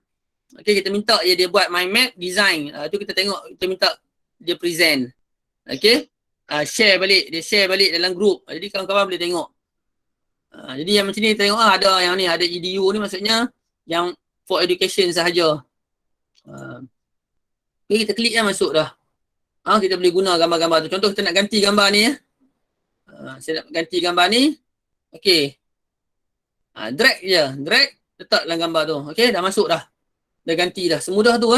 Okay, kita minta dia buat mind map design. Tu kita tengok, kita minta dia present. Okay, share balik, dia share balik dalam group. Jadi kawan-kawan boleh tengok. Jadi yang macam ni tengok ada yang ni, ada EDU ni maksudnya yang for education sahaja. Okay, kita klik dah masuk dah. Kita boleh guna gambar-gambar tu. Contoh kita nak ganti gambar ni ya. Saya nak ganti gambar ni. Okay. Drag je. Drag. Letak dalam gambar tu. Okay, dah masuk dah. Dah ganti dah. Semudah tu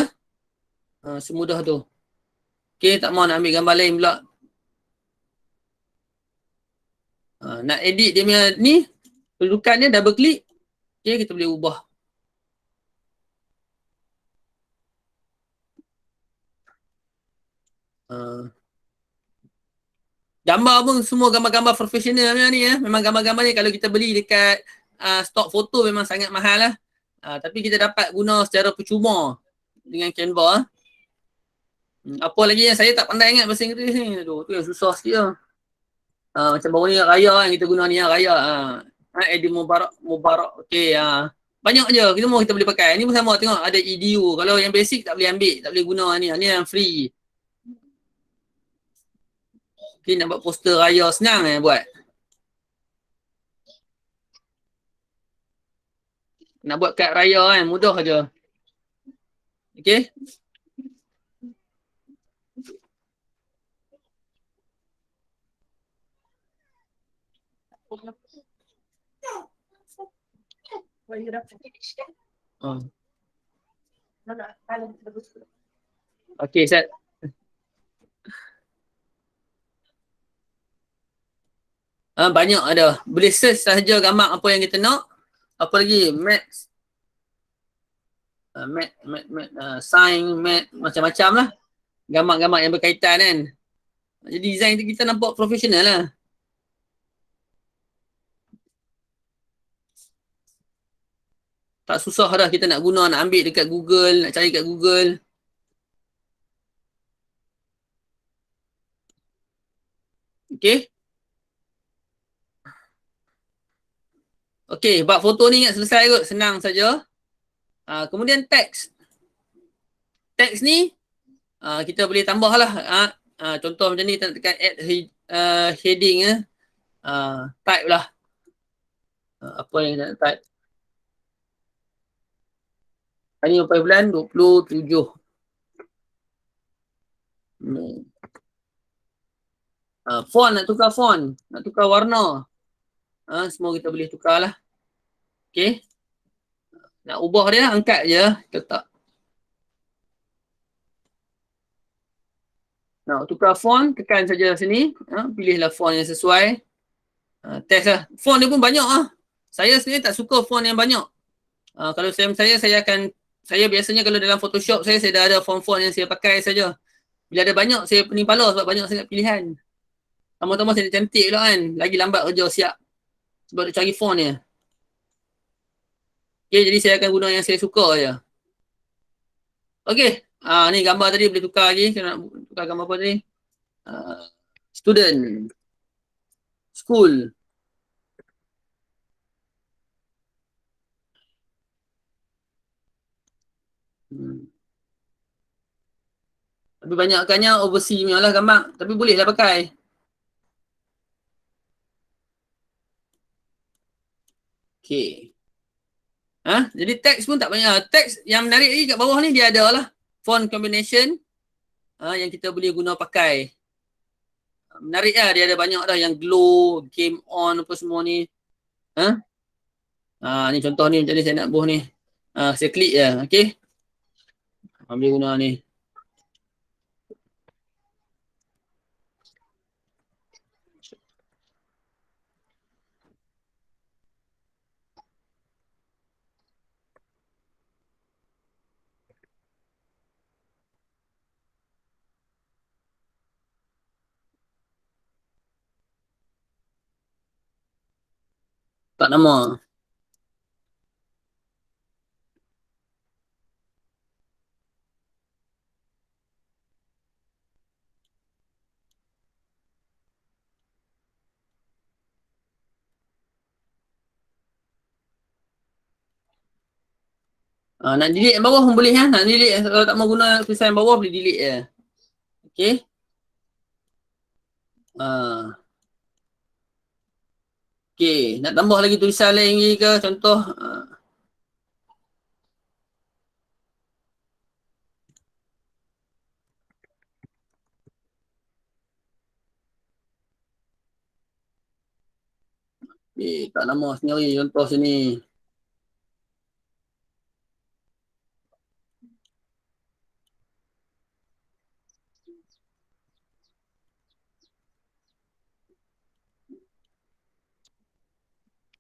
semudah tu. Okay, tak mau nak ambil gambar lain pula. Nak edit dia punya ni. Kedudukan dia double klik. Okay, kita boleh ubah. Gambar pun semua gambar-gambar profesional ni ya. Memang gambar-gambar ni kalau kita beli dekat stok foto memang sangat mahal lah. Tapi kita dapat guna secara percuma dengan Canva. Apa lagi yang saya tak pandai ingat bahasa Inggeris ni. Aduh, tu yang susah sikit lah. Macam baru ni Raya kan kita guna ni Raya. Eddie Mubarak. Okay. Banyak je. Semua kita boleh pakai. Ni pun sama tengok ada EDU. Kalau yang basic tak boleh ambil. Tak boleh guna ni. Ni yang free. Okay, nak buat poster Raya senang buat. Nak buat kad Raya kan. Mudah je. Okay. Okay, set. Banyak ada. Boleh search sahaja gambar apa yang kita nak. Apa lagi? Math. Sign, math. Macam-macam lah. Gambar-gambar yang berkaitan kan. Jadi design tu kita nampak profesional lah. Tak susah dah kita nak guna, nak ambil dekat Google, nak cari kat Google. Okay. Okay, bab foto ni ingat selesai kot. Senang saja. Kemudian teks. Teks ni, kita boleh tambah lah. Contoh macam ni, kita tekan add heading. Type lah. Apa yang kita nak type. Hari ni berapa bulan? 27. Font, nak tukar font. Nak tukar warna. Semua kita boleh tukar lah. Okay. Nak ubah dia, angkat je. Letak. Nak tukar font, tekan saja sini. Pilihlah font yang sesuai. Test lah. Font dia pun banyak lah. Saya sendiri tak suka font yang banyak. Kalau saya biasanya kalau dalam Photoshop saya dah ada font-font yang saya pakai saja. Bila ada banyak, saya pening kepala sebab banyak sangat pilihan. Tama-tama saya cantik pula kan. Lagi lambat kerja siap. Sebab nak cari font dia. Okay, jadi saya akan guna yang saya suka je. Okay. Ni gambar tadi boleh tukar lagi. Saya nak tukar gambar apa tadi? Student. School. Tapi banyakkannya overseas punya lah gambar. Tapi bolehlah pakai. Okay. Jadi teks pun tak banyak. Teks yang menarik lagi kat bawah ni dia ada lah. Font combination. Yang kita boleh guna pakai. Menarik lah. Dia ada banyak dah yang glow, game on apa semua ni. Ni contoh ni macam ni saya nak buh ni. Saya klik je. Okay. Boleh guna ni. Tak nama. Nak delete yang bawah pun boleh ya. Nak delete kalau tak mau guna tulisan yang bawah boleh delete je. Okay. Okay. Nak tambah lagi tulisan lain lagi ke contoh. Tak nama sendiri contoh sini.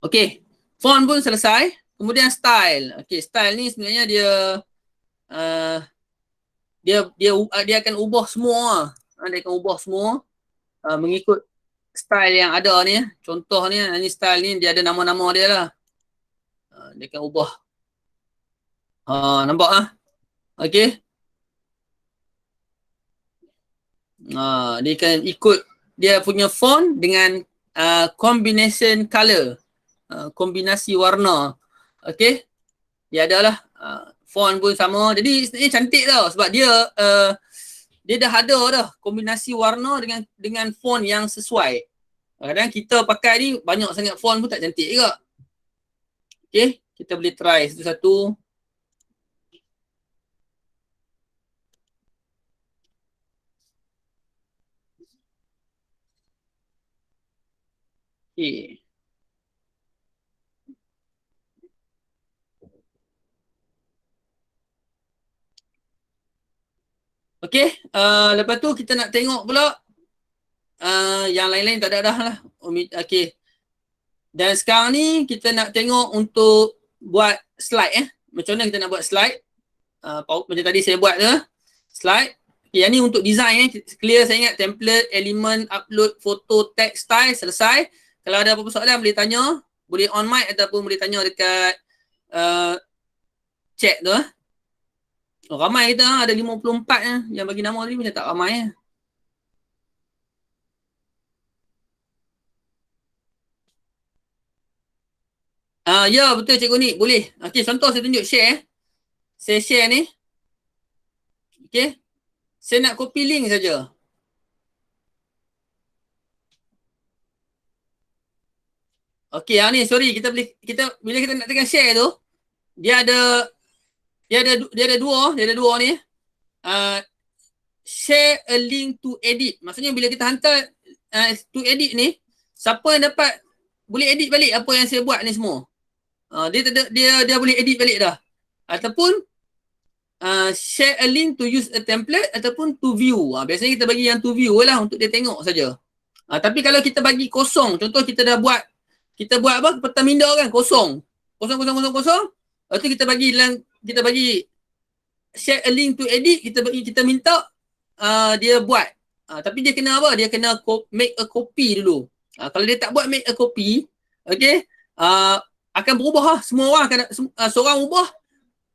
Okey, font pun selesai. Kemudian style. Okey, style ni sebenarnya dia uh, dia akan ubah semua. Dia akan ubah semua mengikut style yang ada ni. Contoh ni style ni dia ada nama-nama dia lah. Dia akan ubah. Nampak ah? Okey. Dia akan ikut dia punya font dengan combination color. Kombinasi warna. Okey. Dia adalah font pun sama. Jadi sebenarnya cantik tau sebab dia dah ada dah kombinasi warna dengan font yang sesuai. Kadang kita pakai ni banyak sangat font pun tak cantik juga. Okey, kita boleh try satu-satu. Okey. Okey, lepas tu kita nak tengok pula yang lain-lain tak ada dah lah. Okey. Dan sekarang ni kita nak tengok untuk buat slide Macam mana kita nak buat slide? Macam tadi saya buat tu, slide. Okay, yang ni untuk design clear, saya ingat template, element, upload, foto, text, style, selesai. Kalau ada apa-apa soalan boleh tanya, boleh on mic ataupun boleh tanya dekat chat tu. Ramai kita ada 54 yang bagi nama tadi macam tak ramai Ya betul cikgu ni, boleh. Okey, contoh saya tunjuk share. Saya share ni. Okey. Saya nak copy link saja. Okey, yang ni sorry, bila kita nak tekan share tu, dia ada dua ni. Share a link to edit. Maksudnya bila kita hantar to edit ni, siapa yang dapat boleh edit balik apa yang saya buat ni semua. Dia boleh edit balik dah. Ataupun share a link to use a template ataupun to view. Biasanya kita bagi yang to view lah untuk dia tengok saja. Tapi kalau kita bagi kosong, contoh kita buat apa? Peta minda kan kosong. Kosong. Lepas tu kita bagi share a link to edit, kita minta dia buat. Tapi dia kena apa? Dia kena make a copy dulu. Kalau dia tak buat make a copy, okey, akan berubah lah. Semua orang akan seorang ubah,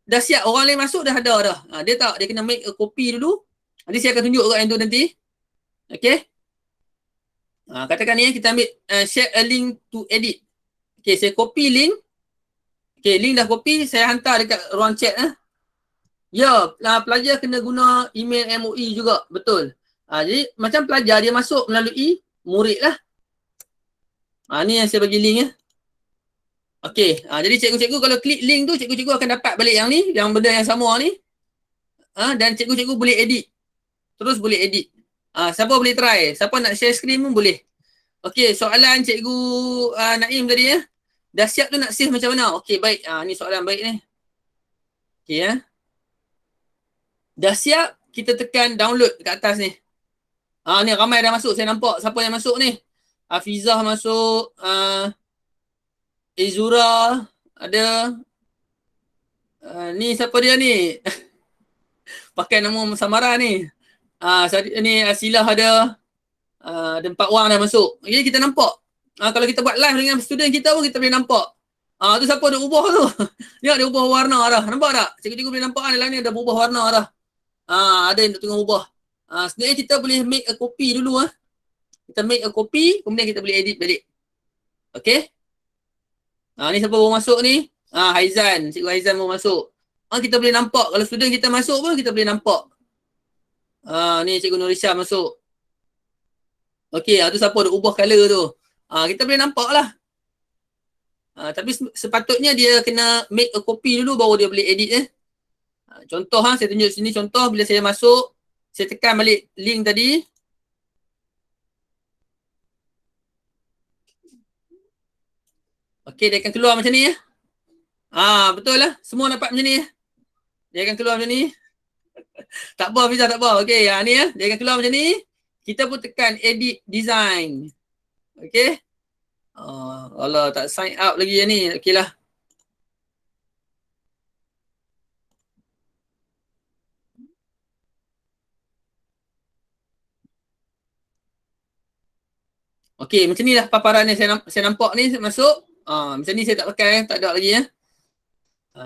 dah siap, orang lain masuk dah ada dah. Dia tak, dia kena make a copy dulu. Nanti saya akan tunjuk kat yang tu nanti. Okey. Katakan ni kita ambil share a link to edit. Okey, saya copy link. Okey, link dah copy, saya hantar dekat ruang chat Ya, pelajar kena guna email MOE juga, betul. Jadi macam pelajar dia masuk melalui murid lah. Ni yang saya bagi link Okey, jadi cikgu-cikgu kalau klik link tu, cikgu-cikgu akan dapat balik yang ni, yang benda yang sama ni. Dan cikgu-cikgu boleh edit. Terus boleh edit. Siapa boleh try? Siapa nak share screen pun boleh. Okey, soalan cikgu Naim tadi Dah siap tu nak save macam mana? Okey, baik. Ni soalan baik ni. Okey Dah siap, kita tekan download dekat atas ni. Ni ramai dah masuk. Saya nampak siapa yang masuk ni. Hafizah masuk. Izura ada. Ni siapa dia ni? Pakai nama samaran ni. Ni Asilah ada. Ada 4 orang dah masuk. Jadi kita nampak. Kalau kita buat live dengan student kita pun kita boleh nampak. Tu siapa dah ubah tu. Dia ada ubah warna dah. Nampak tak? Cikgu-cikgu boleh nampak dalam ni dah berubah warna dah. Ada yang tengah ubah. Sebenarnya kita boleh make a copy dulu Kita make a copy, kemudian kita boleh edit balik. Okay. Ni siapa baru masuk ni? Haizan. Cikgu Haizan baru masuk. Kita boleh nampak. Kalau student kita masuk pun kita boleh nampak. Ni Cikgu Nurisha masuk. Okay, tu siapa dah ubah colour tu. Kita boleh nampak lah. Tapi sepatutnya dia kena make a copy dulu baru dia boleh edit Contoh saya tunjuk sini contoh bila saya masuk, saya tekan balik link tadi. Okey, dia akan keluar macam ni ya. Betul lah. Semua dapat macam ni ya. Dia akan keluar macam ni. Tak apa Fiza, tak apa. Okey, ni ya. Dia akan keluar macam ni. Kita pun tekan edit design. Okey. Allah tak sign up lagi ya ni. Okeylah. Okey, macam ni lah paparan yang saya nampak ni masuk. Macam ni saya tak pakai, tak ada lagi ya.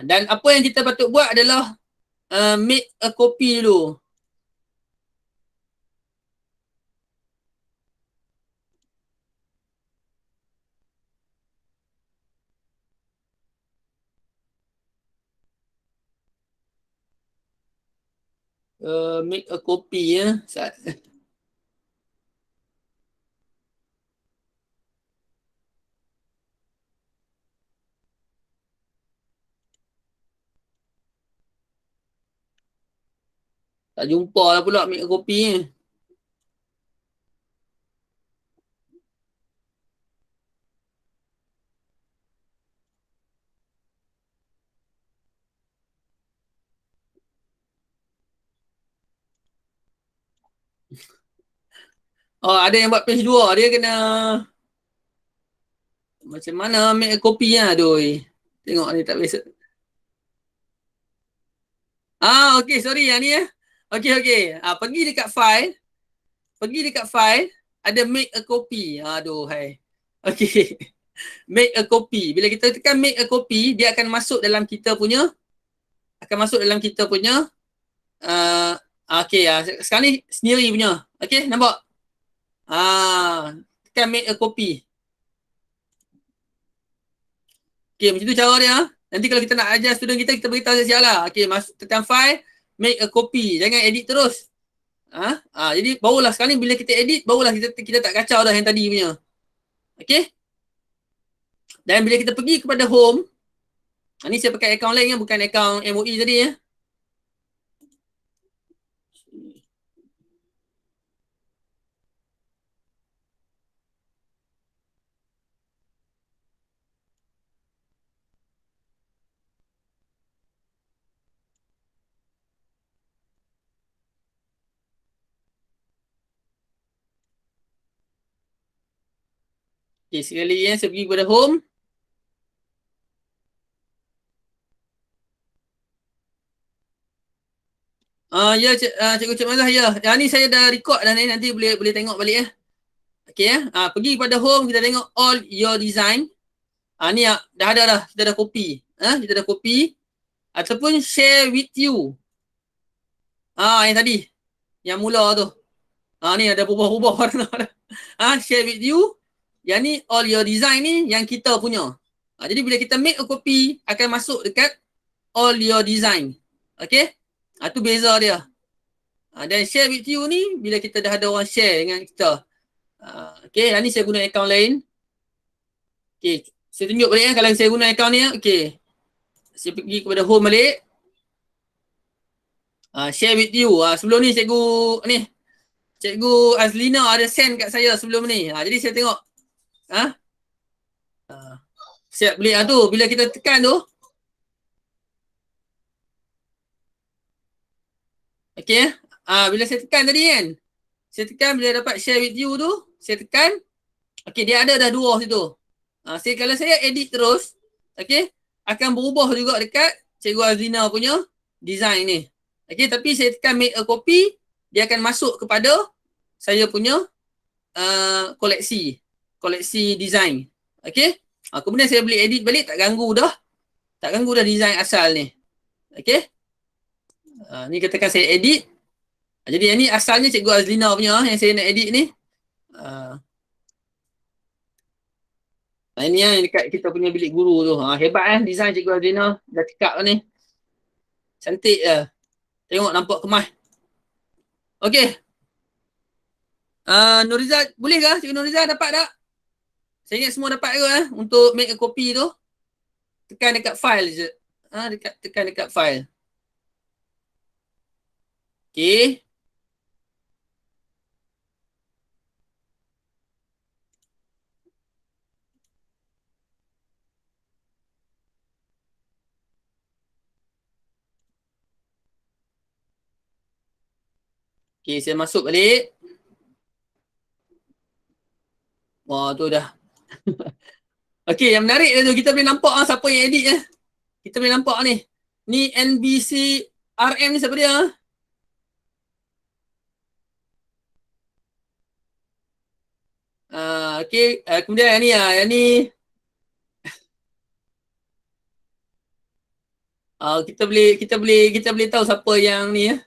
Dan apa yang kita patut buat adalah make a copy dulu. Make a copy ya. Tak jumpa lah pula make a copy ni. Ada yang buat page 2. Dia kena macam mana make a copy lah. Aduh. Tengok ni tak biasa. Okey, sorry yang ni ya. Okey. Pergi dekat file. Ada make a copy. Aduh, hai. Okey. Make a copy. Bila kita tekan make a copy, dia akan masuk dalam kita punya okey, sekarang ni sendiri punya. Okey, nampak? Tekan make a copy. Okey, macam tu cara dia. Nanti kalau kita nak ajar student kita beritahu siap lah. Okey, tekan file, make a copy. Jangan edit terus. Jadi barulah sekarang ni bila kita edit, barulah kita tak kacau dah yang tadi punya. Okey? Dan bila kita pergi kepada home, ni saya pakai akaun lain ya, bukan akaun MOE tadi ya. Okey, sekali ya, saya pergi kepada home. Ya, Cikgu Cik Mazah ya. Yang ni saya dah record dah ni, nanti boleh tengok balik ya. Okey ya. Pergi kepada home, kita tengok all your design. Ni dah ada dah, kita dah copy. Kita dah copy ataupun share with you. Yang tadi. Yang mula tu. Ni ada berubah-ubah warna dah. Share with you. Yang ni all your design ni yang kita punya. Jadi bila kita make a copy, akan masuk dekat all your design. Okey? Tu beza dia. Dan share with you ni bila kita dah ada orang share dengan kita. Okey, yang ni saya guna akaun lain. Okey, saya tunjuk balik kalau saya guna akaun ni. Okey. Saya pergi kepada home balik. Share with you. Sebelum ni Cikgu Azlina ada send kat saya sebelum ni. Jadi saya tengok. Siap beli tu. Bila kita tekan tu. Okey. Bila saya tekan tadi kan. Saya tekan bila dapat share with you tu. Saya tekan. Okey, dia ada dah dua situ. Kalau saya edit terus. Okey. Akan berubah juga dekat Cikgu Azlina punya design ni. Okey, tapi saya tekan make a copy. Dia akan masuk kepada saya punya koleksi design. Okey. Kemudian saya boleh edit balik, tak ganggu dah design asal ni. Okey. Ni katakan saya edit. Jadi yang ni asalnya Cikgu Azlina punya yang saya nak edit ni. Ini yang dekat kita punya bilik guru tu. Hebat design Cikgu Azlina. Dah cekap lah ni. Cantik lah. Tengok nampak kemas. Okey. Nuriza, boleh ke Cikgu Nuriza dapat tak? Saya ingat semua dapat ke untuk make a copy tu? Tekan dekat file je. Tekan dekat file. Okey. Okay, saya masuk balik. Wah, tu dah. Okay, yang menarik dia tu, kita boleh nampak siapa yang edit je. Kita boleh nampak ni. Ni NBC RM ni siapa dia? Okay, kemudian yang ni kita boleh tahu siapa yang ni ya.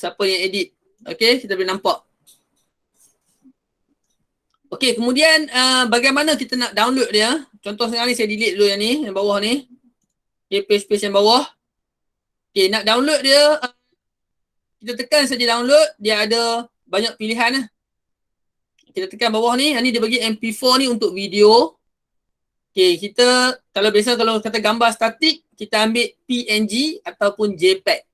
Siapa yang edit. Okay, kita boleh nampak. Okay, kemudian bagaimana kita nak download dia. Contoh sekarang ni saya delete dulu yang ni, yang bawah ni. Okay, page-page yang bawah. Okay, nak download dia, kita tekan saja download, dia ada banyak pilihan lah. Kita tekan bawah ni, yang ni dia bagi MP4 ni untuk video. Okay, kita kalau kata gambar statik, kita ambil PNG ataupun JPEG.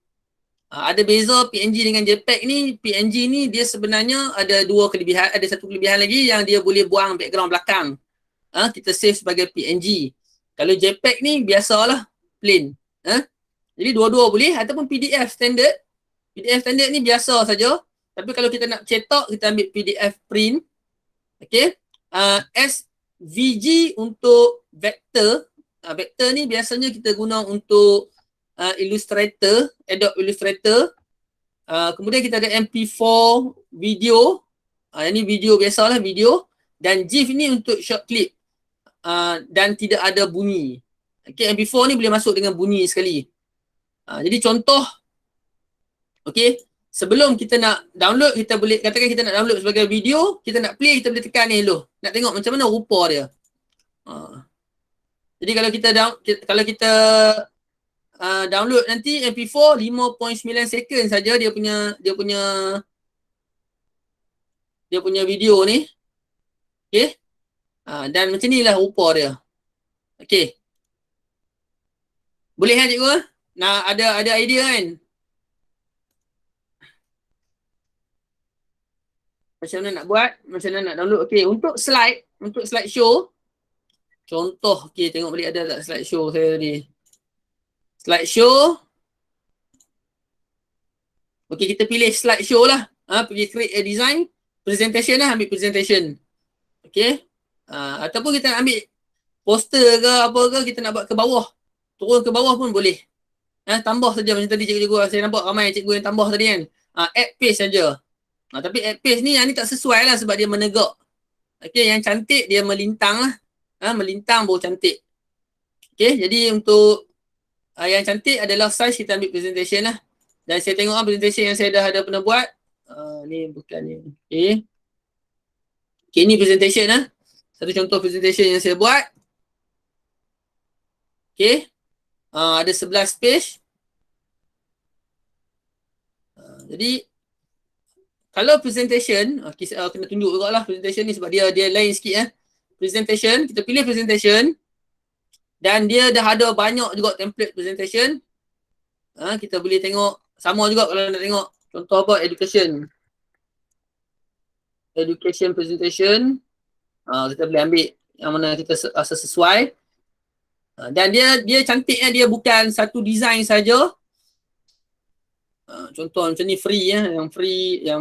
Ada beza PNG dengan JPEG ni. PNG ni dia sebenarnya ada dua kelebihan, ada satu kelebihan lagi yang dia boleh buang background belakang. Kita save sebagai PNG. Kalau JPEG ni biasalah plain. Jadi dua-dua boleh ataupun PDF standard. PDF standard ni biasa saja. Tapi kalau kita nak cetak, kita ambil PDF print. Okay. SVG untuk vector. Vector ni biasanya kita guna untuk Illustrator, Adobe Illustrator. Kemudian kita ada MP4 video. Ini video biasalah, video. Dan GIF ni untuk short clip. Dan tidak ada bunyi. Okay, MP4 ni boleh masuk dengan bunyi sekali. Jadi contoh, okay, sebelum kita nak download, kita boleh katakan kita nak download sebagai video, kita nak play, kita boleh tekan ni dulu. Nak tengok macam mana rupa dia. Jadi kalau kita download nanti MP4 5.9 second saja dia punya video ni. Okay. Dan macam ni lah rupa dia. Okay. Boleh kan cikgu? Nah, ada idea kan? Macam mana nak buat? Macam mana nak download? Okay, untuk slide show. Contoh, okay, tengok balik ada tak slide show saya tadi. Slide show. Okay, kita pilih slide show lah. Pergi create a design. Presentation lah, ambil presentation. Okay. Ataupun kita nak ambil poster ke apa ke, kita nak buat ke bawah. Turun ke bawah pun boleh. Tambah saja macam tadi cikgu-cikgu. Saya nampak ramai cikgu yang tambah tadi kan. Add page saja. Tapi add page ni, yang ni tak sesuai lah sebab dia menegak. Okay, yang cantik dia melintang lah. Melintang baru cantik. Okay, jadi untuk yang cantik adalah size, kita ambil presentation lah. Dan saya tengok presentation yang saya dah ada pernah buat. Ni bukan ni. Okay. Okay, ni presentation lah. Satu contoh presentation yang saya buat. Okay. Ada 11 page. Jadi kalau presentation, kena tunjuk juga lah presentation ni sebab dia lain sikit . Presentation, kita pilih presentation. Dan dia dah ada banyak juga template presentation. Kita boleh tengok, sama juga kalau nak tengok contoh apa, education. Education presentation. Kita boleh ambil yang mana kita rasa sesuai. Dan dia cantiknya, dia bukan satu design saja. Contoh macam ni free . Yang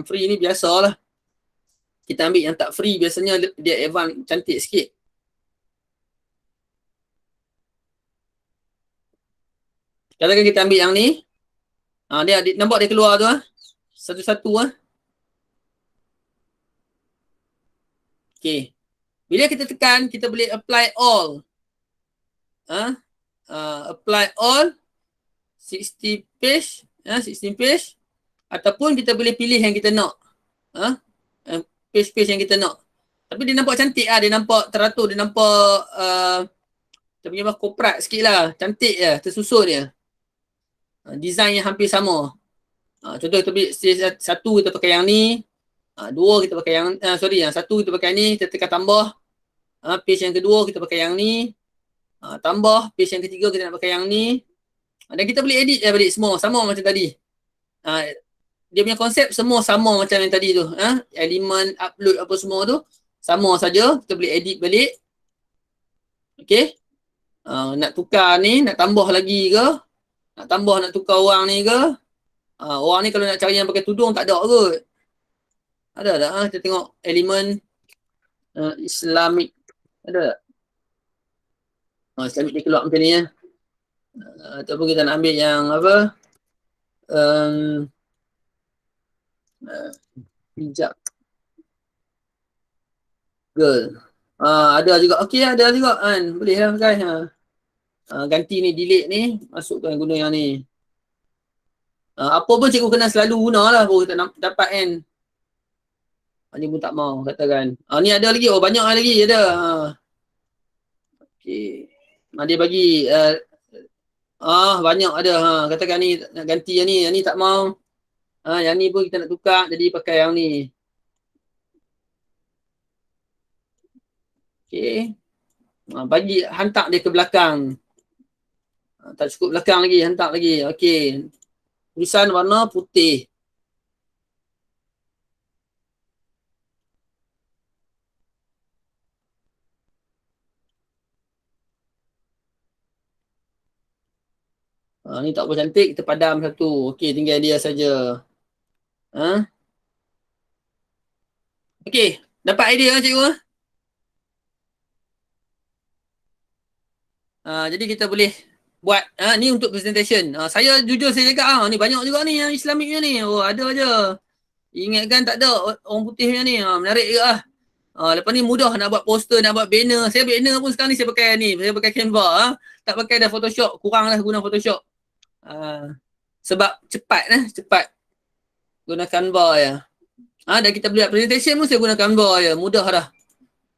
free ni biasalah. Kita ambil yang tak free, biasanya dia advance cantik sikit. Katakan kita ambil yang ni. Dia nampak dia keluar tu . Satu-satu . Okay. Bila kita tekan, kita boleh apply all. Apply all 16 page ataupun kita boleh pilih yang kita nak. Page-page yang kita nak. Tapi dia nampak cantik lah, dia nampak teratur, dia nampak kita punya koprat sikit lah, cantik je, tersusun dia. Design yang hampir sama. Contoh kita pilih satu, kita pakai yang ni. Dua kita pakai yang yang satu kita pakai ni, kita tekan tambah. Page yang kedua kita pakai yang ni. Tambah page yang ketiga kita nak pakai yang ni. Dan kita boleh edit balik semua sama macam tadi. Dia punya konsep semua sama macam yang tadi tu. Elemen upload apa semua tu sama saja, kita boleh edit balik. Okey. Nak tukar ni, nak tambah lagi ke? Nak tukar orang ni ke? Orang ni kalau nak cari yang pakai tudung tak ada kot. Ada tak? Kita tengok elemen Islamic. Ada tak? Islamic dia keluar macam ni ya. Ataupun kita nak ambil yang apa? Hijab girl. Ada juga. Okey, ada juga kan. Boleh lah pakai. Ganti ni, delete ni, masukkan guna yang ni. Apa pun cikgu kena selalu guna lah baru kita dapat kan. Ni pun tak mau katakan. Ni ada lagi. Banyak lagi ada. Okey. Dia bagi banyak ada. Katakan ni nak ganti yang ni tak mau. Yang ni pun kita nak tukar jadi pakai yang ni. Okey. Bagi hantar dia ke belakang. Tak cukup belakang lagi, hantar lagi. Okey. Tulisan warna putih. Ni tak apa cantik, kita padam satu. Okey, tinggal dia saja. Okey, dapat idea cikgu? Jadi kita boleh buat ni untuk presentation. Saya jujur saya cakap ni banyak juga ni yang Islamicnya ni. Ada aja. Ingatkan tak ada orang putihnya ni. Menarik juga lah. Lepas ni mudah nak buat poster, nak buat banner. Saya banner pun sekarang ni saya pakai ni. Saya pakai Canva. Tak pakai dah Photoshop. Kurang lah guna Photoshop. Sebab cepat guna Canva ya. Dan kita boleh buat presentation pun saya guna Canva ya. Mudah dah.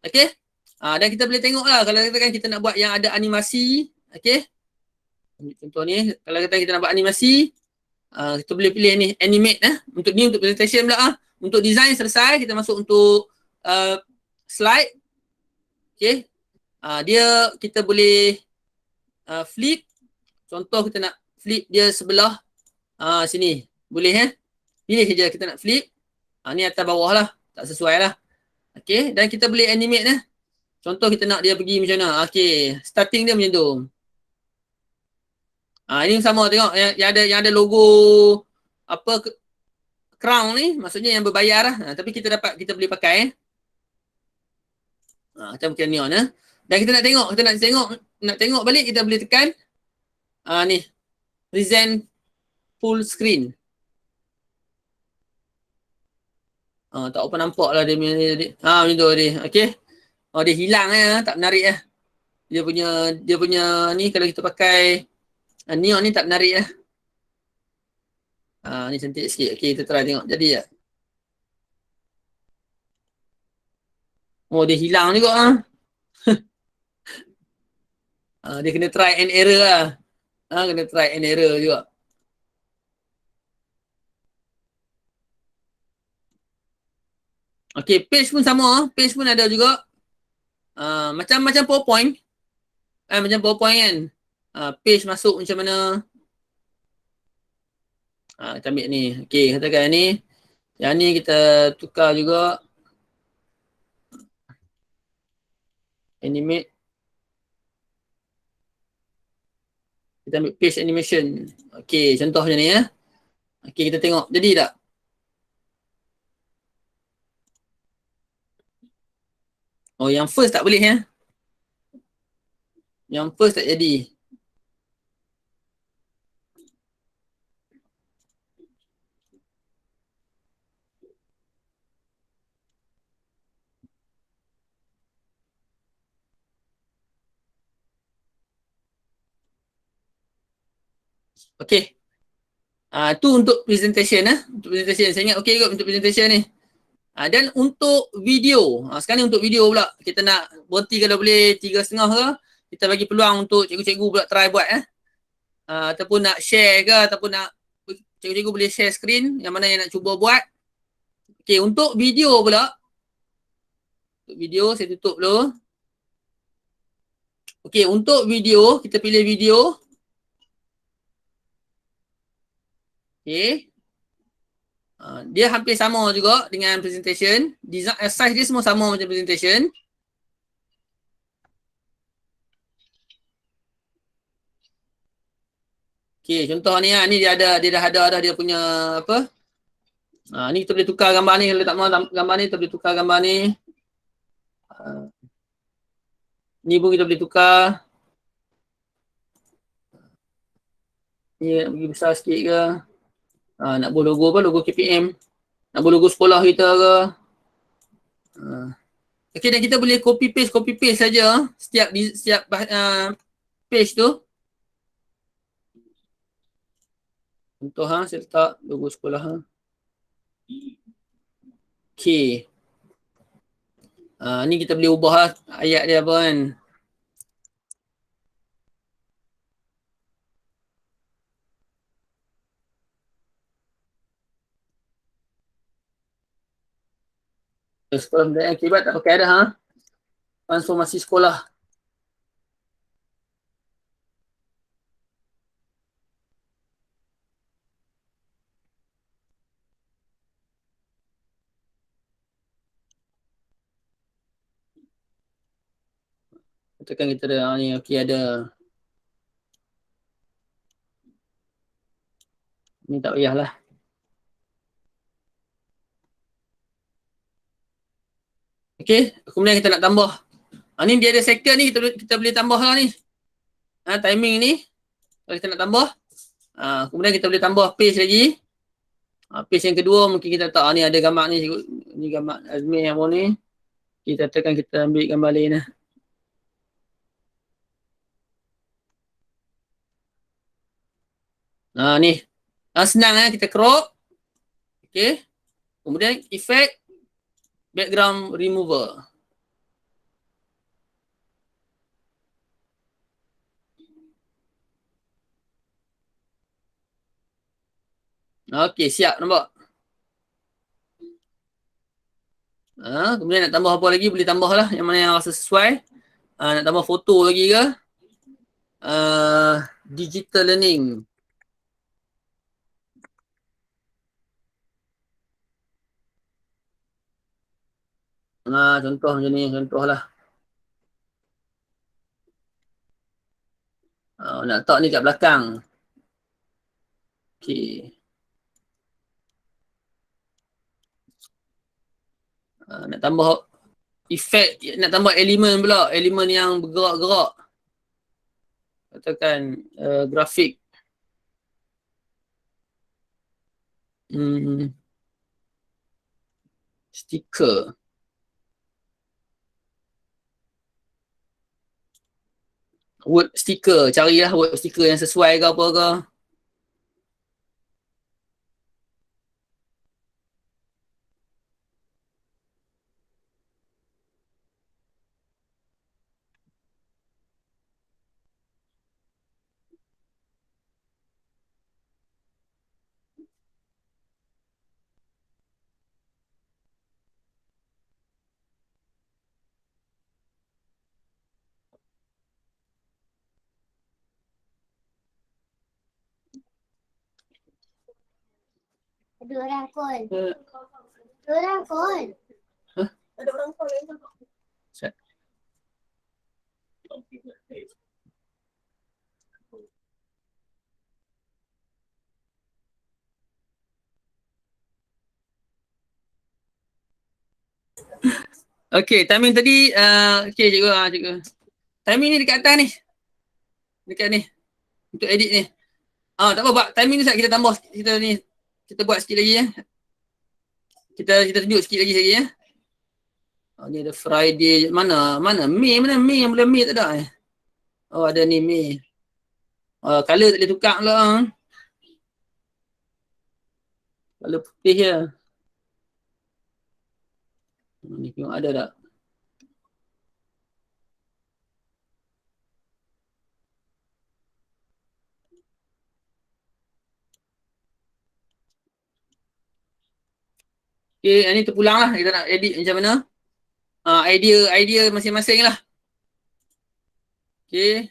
Okay. Dan kita boleh tengok lah kalau katakan kita nak buat yang ada animasi. Okay. Contoh ni. Kalau katakan kita nak buat animasi. Kita boleh pilih ni. Animate Untuk ni untuk presentation pula. Untuk design selesai. Kita masuk untuk slide. Okay. Dia kita boleh flip. Contoh kita nak flip dia sebelah sini. Boleh pilih saja kita nak flip. Ni atas bawah lah. Tak sesuai lah. Okay. Dan kita boleh animate Contoh kita nak dia pergi macam mana. Okay. Starting dia macam tu. Ini sama tengok. Yang ada logo apa crown ni. Maksudnya yang berbayar lah. Tapi kita boleh pakai. Macam canyon Dan kita nak tengok balik, kita boleh tekan ni present full screen. Tak apa nampak lah dia punya ni. Macam tu tadi. Okey. Dia hilang tak menarik Dia punya ni kalau kita pakai neon ni tak menarik ni cantik sikit. Okey, kita try tengok jadi tak. Dia hilang juga dia kena try and error lah. Kena try and error juga. Okey, page pun sama. Page pun ada juga. Macam PowerPoint. Macam PowerPoint kan. Page masuk macam mana. Kita ambil ni. Okey, katakan ni. Yang ni kita tukar juga. Animate. Kita ambil page animation. Okey, contoh macam ni Okey, kita tengok. Jadi tak? Yang first tak boleh Yang first tak jadi. Okey. Tu untuk presentation Untuk presentation. Saya ingat okey juga untuk presentation ni. Dan untuk video. Sekarang ni untuk video pula. Kita nak berhenti kalau boleh 3.5 ke. Kita bagi peluang untuk cikgu-cikgu pula try buat ataupun nak share ke. Ataupun nak cikgu-cikgu boleh share screen. Yang mana yang nak cuba buat. Okey, untuk video pula. Untuk video saya tutup dulu. Okey, untuk video. Kita pilih video. Okay. Dia hampir sama juga dengan presentation. Design, size dia semua sama macam presentation. Okey, contoh ni ni dia dah ada dah dia punya apa? Ni kita boleh tukar gambar ni, kalau tak mahu gambar ni kita boleh tukar gambar ni. Ni pun kita boleh tukar. Ni nak bagi besar sikit ke? Nak buat logo apa? Logo KPM. Nak buat logo sekolah kita ke? Okey, dan kita boleh copy paste saja setiap page tu. Contoh saya letak logo sekolah. Okey. Ni kita boleh ubah lah ayat dia apa kan. Sekolah mendadak akibat tak pakai dah transformasi sekolah. Katakan kita ada ni okey ada. Ni tak payahlah. Okey, kemudian kita nak tambah. Ni dia ada sector ni kita boleh tambah lah ni. Timing ni kalau kita nak tambah. Kemudian kita boleh tambah page lagi. Page yang kedua mungkin kita letak ni ada gambar ni gambar Azmi yang ni. Kita tekan kita ambil gambar lain lah. Ni. Senang kita crop. Okey. Kemudian effect background remover. Okey, siap nampak. Kemudian nak tambah apa lagi boleh tambah lah yang mana yang rasa sesuai. Nak tambah foto lagi ke? Digital learning. Contoh macam ni, contoh lah. Nak letak ni kat belakang. Okey. Nak tambah efek, nak tambah elemen pula, elemen yang bergerak-gerak. Katakan grafik. Stiker. Word stiker, carilah word stiker yang sesuai ke apa ke. Ada orang call. Ada orang call. Ada orang call. Okey, timing tadi okey cikgu cikgu. Timing ni dekat atas ni. Dekat ni. Untuk edit ni. Tak apa buat timing ni sekejap kita tambah kita ni. Kita buat sikit lagi ya. Kita tunjuk sikit lagi ya. Ni ada Friday mana Mei yang bulan Mei tak ada ada ni Mei. Color tak boleh tukar pula. Color putih je. Ni tengok ada tak? Okay, ni terpulang lah. Kita nak edit macam mana. Idea masing-masing lah. Okay.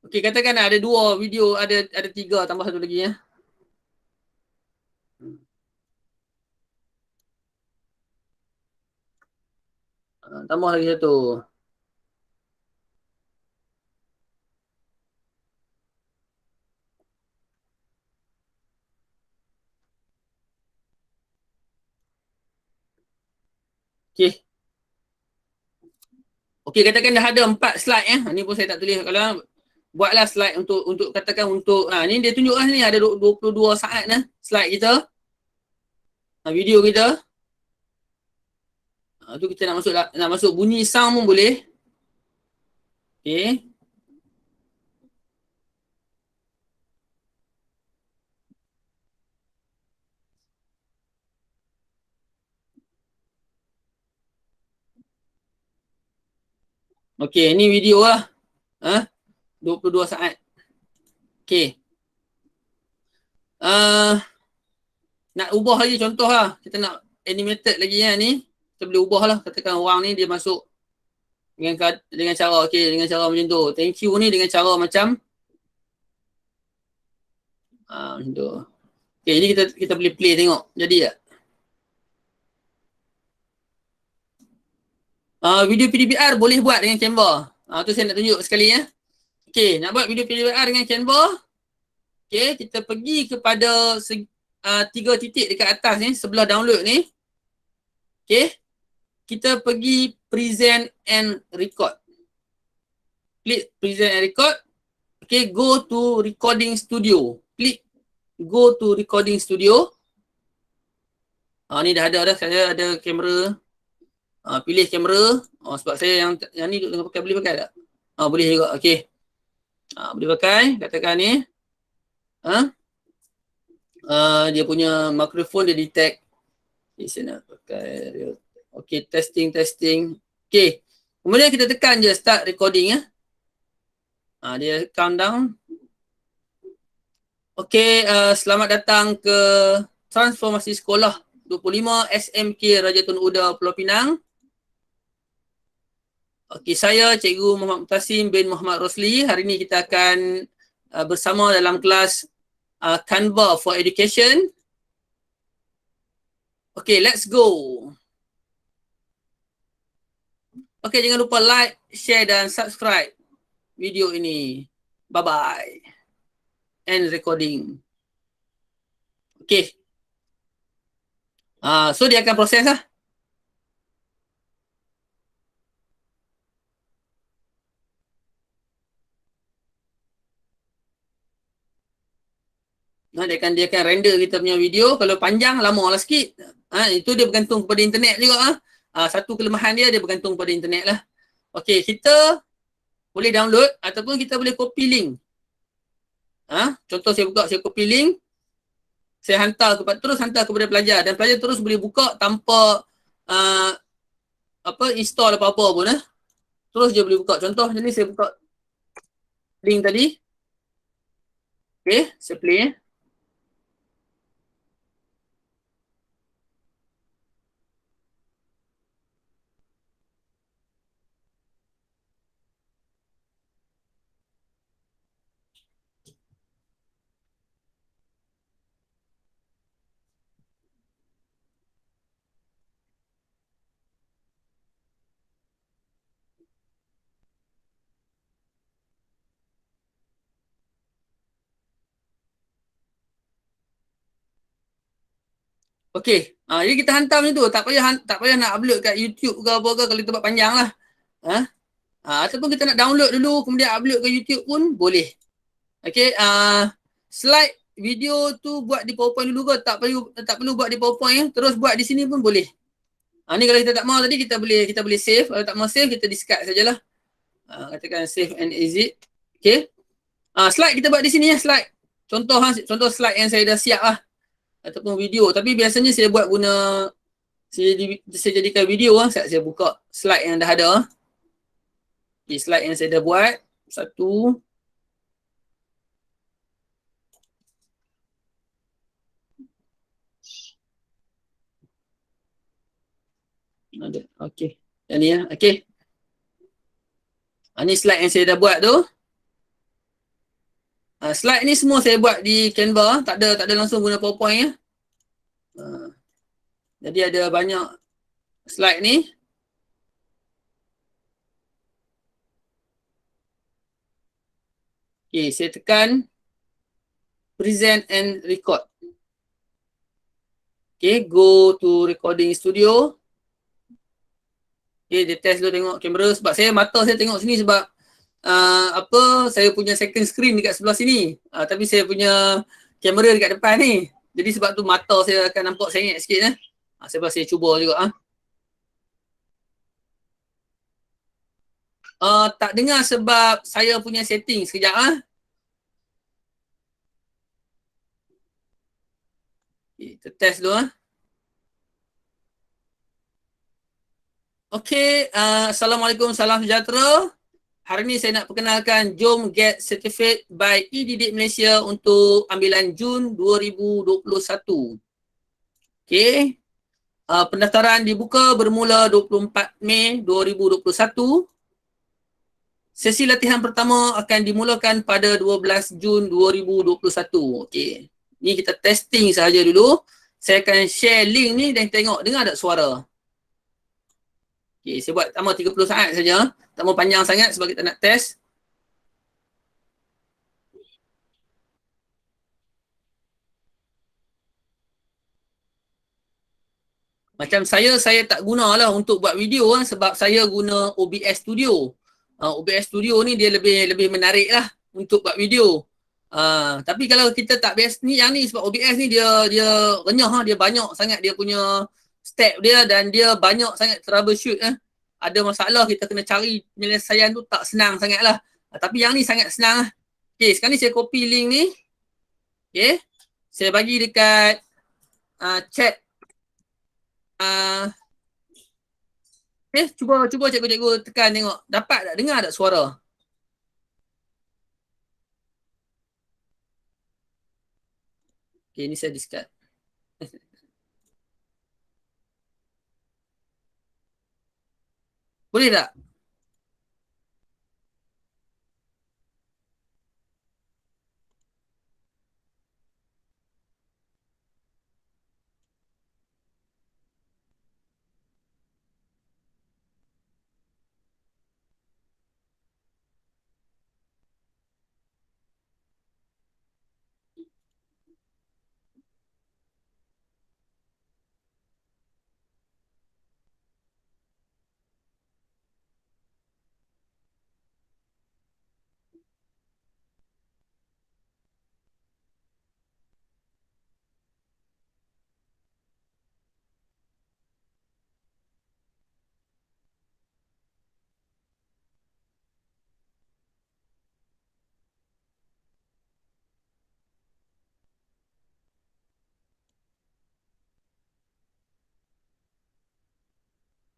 Okay, katakan ada 2 video, ada 3 tambah satu lagi ya. Tambah lagi satu. Okey. Okey, katakan dah ada 4 slide ya. Ni pun saya tak tulis. Kalau buatlah slide untuk katakan untuk ni dia tunjuklah ni ada 22 saat nah slide kita. Video kita. Tu kita nak masuk bunyi sound pun boleh. Okey. Okey, ni video lah. 22 saat. Okey. Nak ubah lagi contoh lah. Kita nak animated lagi ni. Kita boleh ubah lah. Katakan orang ni dia masuk dengan cara okey, dengan cara macam tu. Thank you ni dengan cara macam macam tu. Okey, jadi kita boleh play tengok. Jadi tak? Video PDBR boleh buat dengan Canva. Tu saya nak tunjuk sekali ya. Okey, nak buat video PDBR dengan Canva. Okey, kita pergi kepada 3 titik dekat atas ni, sebelah download ni. Okey. Kita pergi present and record. Klik present and record. Okey, go to recording studio. Klik go to recording studio. Ni dah ada dah, saya ada kamera. Pilih kamera. Sebab saya yang ni duk pakai, boleh pakai tak? Boleh juga. Okey. Boleh pakai. Katakan ni. Dia punya mikrofon dia detect. Okay, saya nak pakai. Okey, testing. Okey. Kemudian kita tekan je start recording ya. Dia countdown. Okey, selamat datang ke Transformasi Sekolah 25 SMK Raja Tun Uda Pulau Pinang. Okey, saya Cikgu Muhammad Mutasim bin Muhammad Rosli. Hari ini kita akan bersama dalam kelas Canva for Education. Okey, let's go. Okey, jangan lupa like, share dan subscribe video ini. Bye-bye. End recording. Okey. So dia akan proses lah. Dia akan render kita punya video. Kalau panjang, lama lah sikit. Itu dia bergantung kepada internet juga. Satu kelemahan dia bergantung kepada internet lah. Okey, kita boleh download ataupun kita boleh copy link. Contoh saya buka, saya copy link. Saya terus hantar kepada pelajar dan pelajar terus boleh buka tanpa install apa-apa pun. Terus dia boleh buka. Contoh ni saya buka link tadi. Okey, saya play. Okey, jadi kita hantar macam tu. Tak payah nak upload kat YouTube ke apa ke kalau tempat panjang lah. Ataupun kita nak download dulu kemudian upload ke YouTube pun boleh. Okey, slide video tu buat di PowerPoint dulu ke? Tak perlu buat di PowerPoint terus buat di sini pun boleh. Ni kalau kita tak mahu tadi kita boleh save. Kalau tak mahu save kita discard sajalah. Katakan save and exit. Okey. Slide kita buat di sini ya, slide. Contoh slide yang saya dah siap lah. Ataupun video. Tapi biasanya saya buat guna, saya jadikan video lah. Saya buka slide yang dah ada. Okay, slide yang saya dah buat. Satu. Okay. Yang ni ya. Okay. Ni slide yang saya dah buat tu. Slide ni semua saya buat di Canva, tak ada langsung guna PowerPoint ya. Jadi ada banyak slide ni. Okay, saya tekan present and record. Okay, go to recording studio. Okay, dia test dulu tengok kamera sebab mata saya tengok sini sebab saya punya second screen dekat sebelah sini. Tapi saya punya kamera dekat depan ni. Jadi sebab tu mata saya akan nampak sengit sikit. Saya cuba juga. Tak dengar sebab saya punya setting. Sekejap. Kita test dulu. Okay, Assalamualaikum, salam sejahtera. Hari ni saya nak perkenalkan Jom Get Certificate by eDidik Malaysia untuk ambilan Jun 2021. Okay, pendaftaran dibuka bermula 24 Mei 2021. Sesi latihan pertama akan dimulakan pada 12 Jun 2021. Okay, ni kita testing sahaja dulu. Saya akan share link ni dan tengok dengar tak suara. Okay, saya buat tambah 30 saat saja. Tak mau panjang sangat sebab kita nak test. Macam saya tak gunalah untuk buat video sebab saya guna OBS Studio. OBS Studio ni dia lebih menarik lah untuk buat video. Tapi kalau kita tak biasa ni, yang ni sebab OBS ni dia renyah, dia banyak sangat dia punya step dia dan dia banyak sangat troubleshoot. Ada masalah kita kena cari penyelesaian tu tak senang sangat lah. Tapi yang ni sangat senang lah. Okay, sekarang ni saya copy link ni. Okay, saya bagi dekat chat. Okay, cuba cikgu tekan tengok. Dapat tak? Dengar tak suara? Okay, ni saya discard. Boleh tak?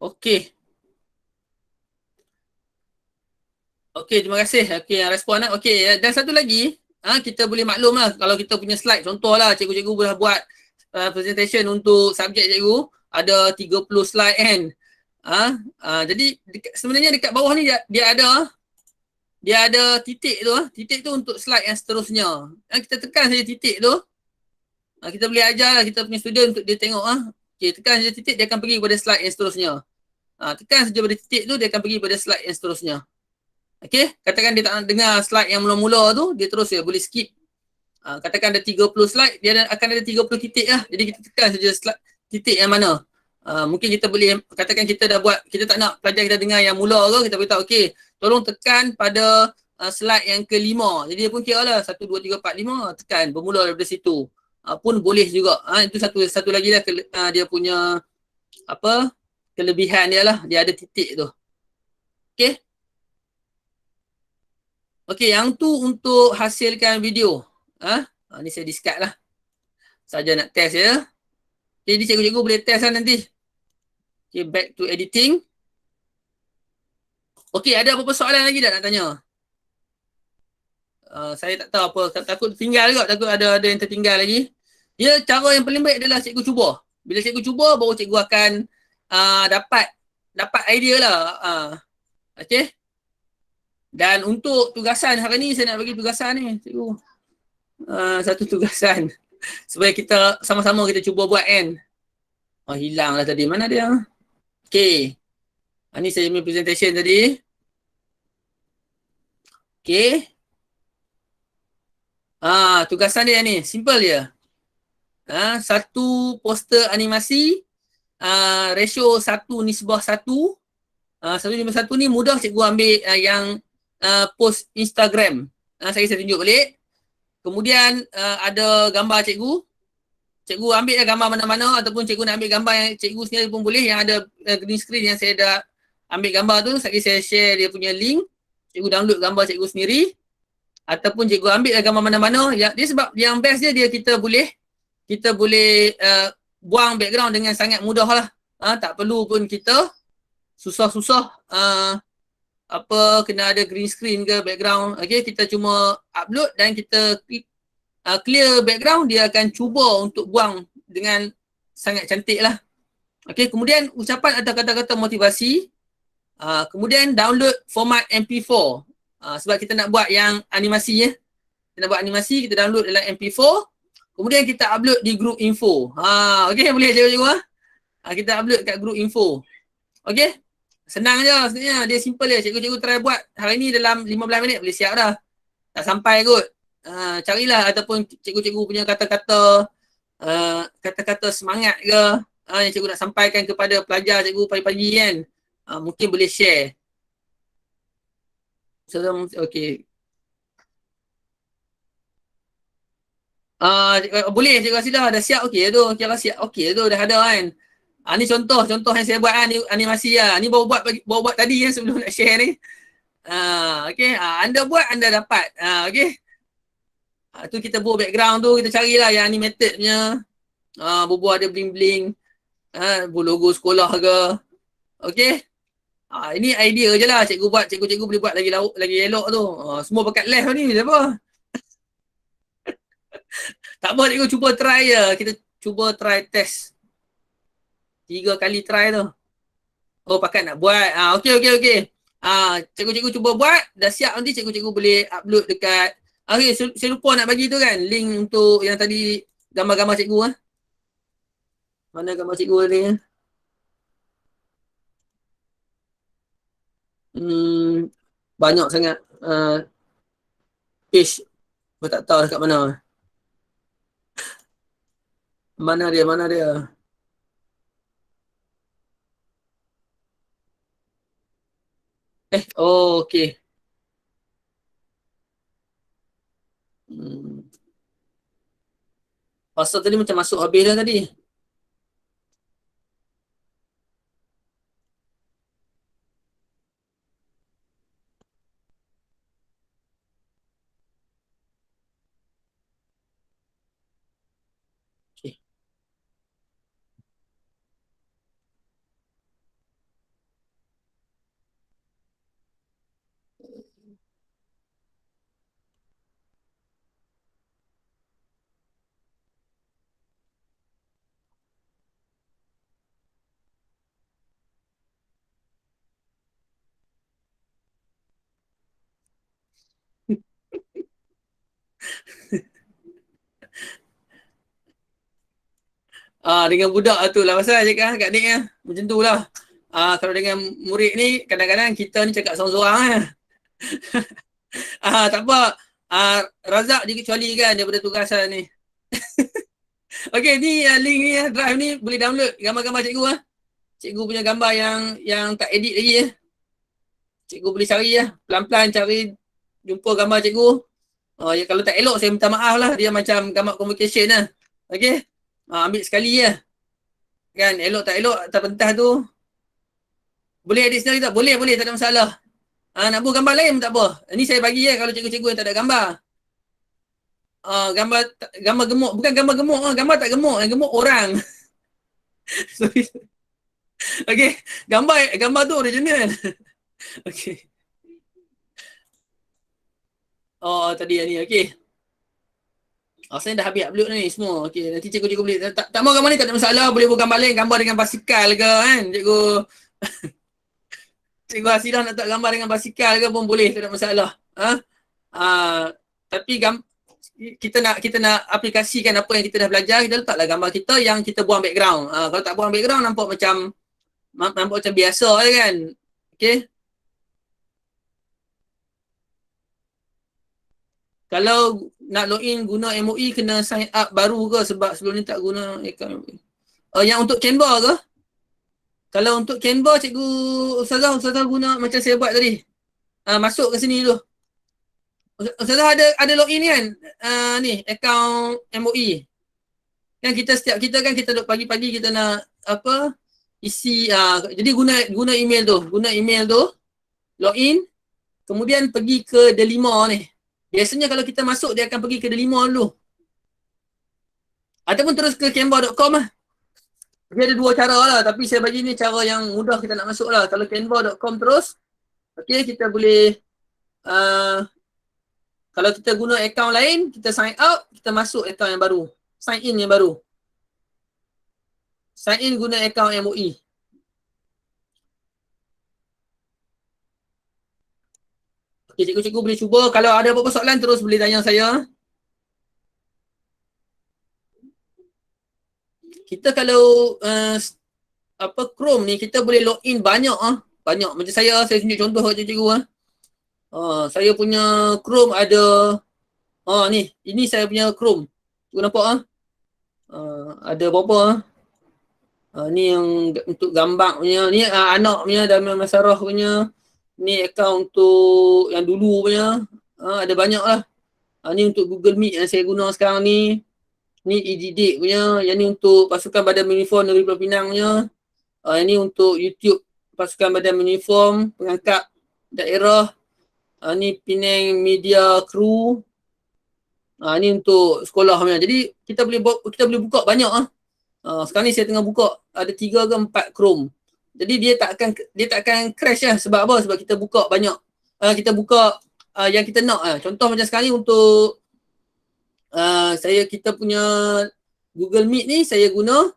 Okey. Okey, terima kasih. Okey, yang respon lah. Okey, dan satu lagi, kita boleh maklum lah kalau kita punya slide. Contohlah, cikgu-cikgu boleh buat presentation untuk subjek cikgu. Ada 30 slide kan. Jadi sebenarnya dekat bawah ni dia ada titik tu. Titik tu untuk slide yang seterusnya. Kita tekan saja titik tu. Kita boleh ajar lah kita punya student untuk dia tengok. Okey, tekan saja titik, dia akan pergi kepada slide yang seterusnya. Tekan saja pada titik tu, dia akan pergi pada slide yang seterusnya. Okey, katakan dia tak nak dengar slide yang mula-mula tu, dia terus boleh skip. Katakan ada 30 slide, dia akan ada 30 titik lah. Jadi kita tekan saja slide, titik yang mana. Mungkin kita boleh, katakan kita dah buat, kita tak nak pelajar kita dengar yang mula ke, kita beritahu, okey, tolong tekan pada slide yang ke-5. Jadi dia pun kira lah, 1, 2, 3, 4, 5, tekan, bermula daripada situ. Pun boleh juga. Itu satu lagi lah dia punya kelebihan dia lah, dia ada titik tu. Okey. Okey, yang tu untuk hasilkan video. Ni saya discard lah. Saja nak test ya. Jadi cikgu-cikgu boleh test lah nanti. Okey, back to editing. Okey, ada apa-apa soalan lagi tak nak tanya? Saya tak tahu apa, takut tinggal juga, takut ada yang tertinggal lagi. Ya, cara yang paling baik adalah cikgu cuba. Bila cikgu cuba, baru cikgu akan dapat idea lah. Okey. Dan untuk tugasan hari ni, saya nak bagi tugasan ni, cikgu. Satu tugasan. Supaya kita sama-sama kita cuba buat kan. Hilang lah tadi. Mana dia? Okey. Ni saya punya presentation tadi. Okey. Tugasan dia ni, simple je. Satu poster animasi, ratio 1:1. 1:1 ni mudah cikgu ambil yang post Instagram. Saya tunjuk balik. Kemudian ada gambar cikgu. Cikgu ambil gambar mana-mana ataupun cikgu nak ambil gambar yang cikgu sendiri pun boleh, yang ada green screen yang saya dah ambil gambar tu. Saya share dia punya link. Cikgu download gambar cikgu sendiri. Ataupun cikgu ambil gambar mana-mana. Dia sebab yang best dia kita boleh buang background dengan sangat mudah lah. Tak perlu pun kita susah-susah kena ada green screen ke background. Okay, kita cuma upload dan kita clear background, dia akan cuba untuk buang dengan sangat cantik lah. Okay, kemudian ucapan atau kata-kata motivasi. Kemudian download format MP4. Sebab kita nak buat yang animasi ya. Kita nak buat animasi, kita download dalam MP4. Kemudian kita upload di group info. Okay, boleh cikgu-cikgu kita upload kat group info. Okay, senang je sebenarnya. Dia simple je. Cikgu-cikgu try buat hari ni dalam 15 minit boleh siap dah. Tak sampai kot. Carilah ataupun cikgu-cikgu punya kata-kata kata-kata semangat ke yang cikgu nak sampaikan kepada pelajar cikgu pagi-pagi kan. Mungkin boleh share. Okay. Boleh cikgu Asidah dah siap okey tu. Kalau siap okey tu dah ada kan. Ni contoh yang saya buat ni animasi lah. Ni baru buat tadi sebelum nak share ni. Okay. Anda buat anda dapat. Okay. Tu kita buat background tu, kita carilah yang animated punya. Bubuh ada bling-bling. Logo sekolah ke. Okay. Ini idea je lah cikgu buat. Cikgu-cikgu boleh buat lagi elok tu. Semua pakat left ni. Siapa? Tak apa cikgu, cuba try je. Kita cuba try test. 3 kali try tu. Oh, pakat nak buat. Okay. Cikgu-cikgu cuba buat. Dah siap nanti cikgu-cikgu boleh upload dekat. Okay, saya lupa nak bagi tu kan. Link untuk yang tadi gambar-gambar cikgu. Mana gambar cikgu ni? Banyak sangat page. Saya tak tahu dekat mana. Mana dia? Okay. Pasal tadi macam masuk habis dah tadi. Okay. Dengan budak tu lah pasal cakap kat Nik macam tu lah. Kalau dengan murid ni kadang-kadang kita ni cakap seorang-seorang tak apa. Razak dikecualikan daripada tugasan ni. Okay, ni link ni drive ni boleh download gambar-gambar cikgu Cikgu punya gambar yang tak edit lagi Cikgu boleh cari pelan-pelan cari jumpa gambar cikgu. Kalau tak elok saya minta maaf lah. Dia macam gambar communication lah. Okay. Ambil sekali kan, elok tak elok atas pentas tu boleh edit sendiri tak? Boleh, tak ada masalah. Nak buat gambar lain tak apa. Ni saya bagi kalau cikgu-cikgu yang tak ada gambar. Gambar gemuk, bukan gambar gemuk, gambar tak gemuk, yang gemuk orang. Sorry. Okay, gambar tu original. Okay. Tadi ni, okay. Saya dah habis upload ni semua. Okay, nanti cikgu-cikgu boleh. Tak mau gambar ni tak ada masalah. Boleh buat gambar lain. Gambar dengan basikal ke kan. Cikgu Hasidah nak tak gambar dengan basikal ke pun boleh. Tak ada masalah. Tapi kita nak aplikasikan apa yang kita dah belajar. Kita letaklah gambar kita yang kita buang background. Kalau tak buang background nampak macam biasa je kan. Okay. Kalau nak login guna MOE kena sign up baru ke sebab sebelum ni tak guna akaun MOE? Yang untuk Canva ke? Kalau untuk Canva cikgu Ustazah guna macam saya buat tadi. Masuk ke sini dulu. Ustazah ada login ni kan? Ni akaun MOE. Kan kita kan kita duk pagi-pagi kita nak apa? Isi jadi guna email tu. Guna email tu login kemudian pergi ke Delima ni. Biasanya kalau kita masuk dia akan pergi ke Delima dulu. Ataupun terus ke canva.com lah. Dia ada dua cara lah tapi saya bagi ni cara yang mudah kita nak masuk lah. Kalau canva.com terus okey kita boleh kalau kita guna akaun lain kita sign out, kita masuk akaun yang baru. Sign in yang baru. Sign in guna akaun MOE. Okay, cikgu-cikgu boleh cuba. Kalau ada apa-apa soalan terus boleh tanya saya. Kita kalau Chrome ni kita boleh login banyak banyak. Macam saya tunjuk contoh kat cikgu saya punya Chrome ada ni. Ini saya punya Chrome. Cikgu nampak ada berapa ni yang untuk gambar punya. Ni anak punya Damai Masarah punya. Ni akaun untuk yang dulu punya. Ada banyak lah. Ni untuk Google Meet yang saya guna sekarang ni. Ni e-didik punya. Yang ni untuk Pasukan Badan Uniform Negeri Pulau Pinang punya. Yang ni untuk YouTube Pasukan Badan Uniform Pengangkat Daerah. Ni Penang Media Crew. Ni untuk sekolah punya. Jadi kita boleh buka banyak sekarang ni saya tengah buka ada 3 ke 4 Chrome. Jadi dia tak akan crash lah. Sebab apa? Sebab kita buka banyak. Kita buka yang kita nak Contoh macam sekarang ni untuk kita punya Google Meet ni saya guna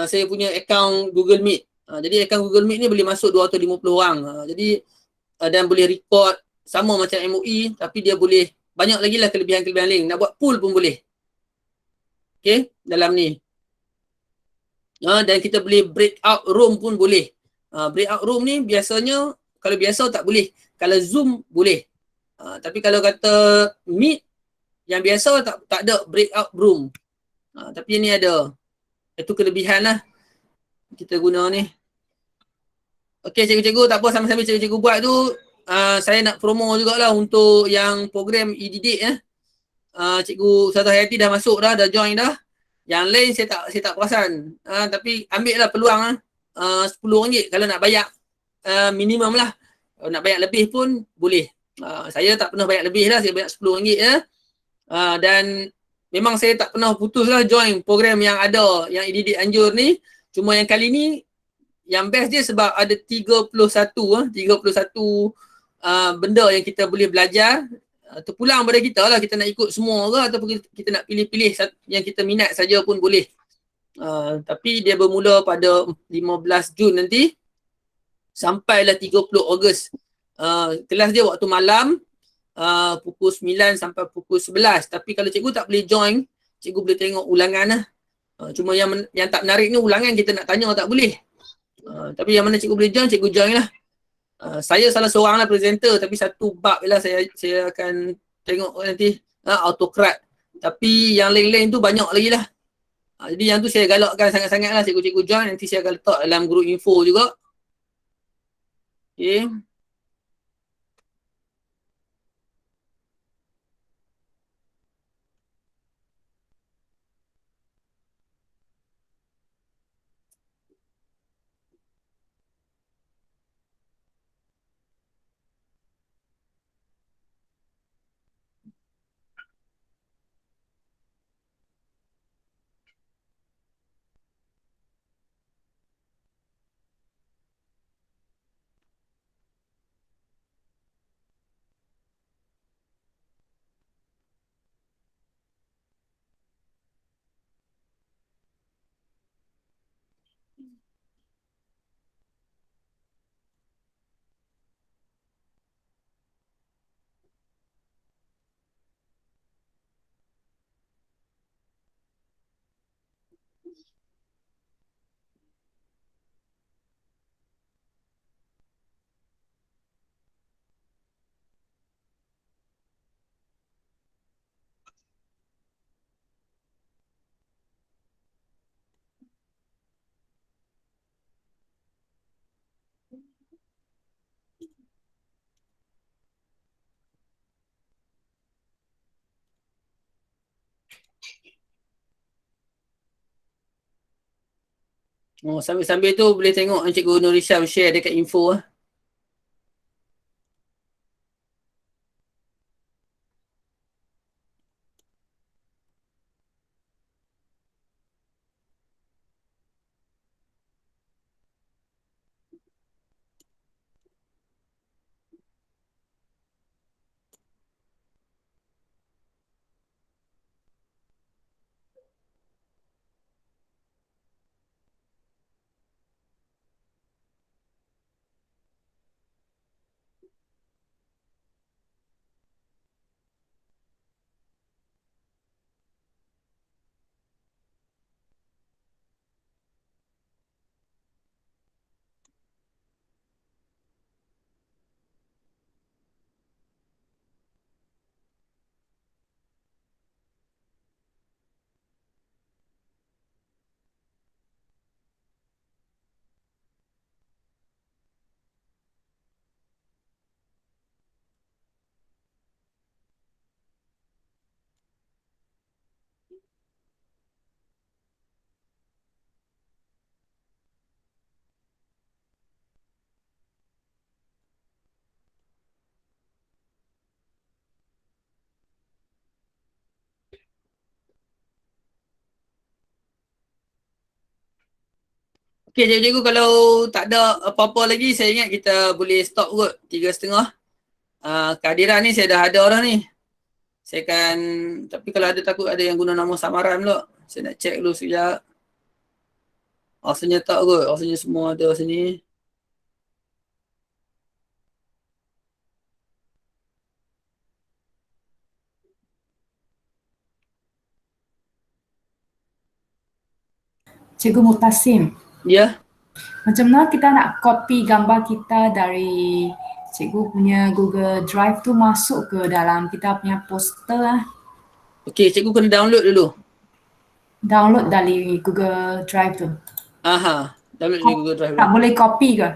saya punya akaun Google Meet. Jadi akaun Google Meet ni boleh masuk 250 orang. Jadi dan boleh record sama macam MOE tapi dia boleh banyak lagi lah kelebihan-kelebihan lain. Nak buat pool pun boleh. Okay, dalam ni. Dan kita boleh breakout room pun boleh. Breakout room ni biasanya kalau biasa tak boleh. Kalau Zoom boleh. Tapi kalau kata Meet yang biasa tak ada breakout room. Tapi ni ada. Itu kelebihan lah kita guna ni. Okey cikgu-cikgu tak apa sambil-sambil cikgu-cikgu buat tu saya nak promo jugalah untuk yang program e-didik Cikgu Ustazah Hayati dah masuk dah join dah. Yang lain saya tak perasan. Tapi ambil lah peluang RM10 kalau nak bayar minimum lah. Kalau nak bayar lebih pun boleh. Saya tak pernah bayar lebih lah. Saya bayar RM10 je. Dan memang saya tak pernah putus lah join program yang ada. Yang e-didik Anjur ni. Cuma yang kali ni yang best dia sebab ada 31 benda yang kita boleh belajar. Terpulang pada kita lah kita nak ikut semua ke ataupun kita nak pilih-pilih yang kita minat saja pun boleh. Tapi dia bermula pada 15 Jun nanti sampailah 30 Ogos. Kelas dia waktu malam pukul 9 sampai pukul 11. Tapi kalau cikgu tak boleh join, cikgu boleh tengok ulangan lah. Cuma yang tak menarik ni ulangan kita nak tanya tak boleh. Tapi yang mana cikgu boleh join, cikgu join lah. Saya salah seorang lah presenter tapi satu bab lah saya akan tengok nanti autocrat. Tapi yang lain-lain tu banyak lagi lah. Jadi yang tu saya galakkan sangat-sangat lah cikgu-cikgu join. Nanti saya akan letak dalam group info juga. Okay. Oh, sambil-sambil tu boleh tengok Cikgu Nur Hisham share dekat info lah. Okay, cikgu kalau tak ada apa-apa lagi, saya ingat kita boleh stop kot 3:30. Kehadiran ni saya dah ada dah ni. Saya akan, tapi kalau ada takut ada yang guna nama samaran pula. Saya nak check dulu sekejap. Rasanya tak kot, rasanya semua ada sini. Cikgu Mutasim, Ya, macam mana kita nak copy gambar kita dari cikgu punya Google Drive tu masuk ke dalam kita punya poster lah. okay, cikgu kena download dulu. Download dari Google Drive tu. Download di Google Drive Tak dulu. boleh copy ke?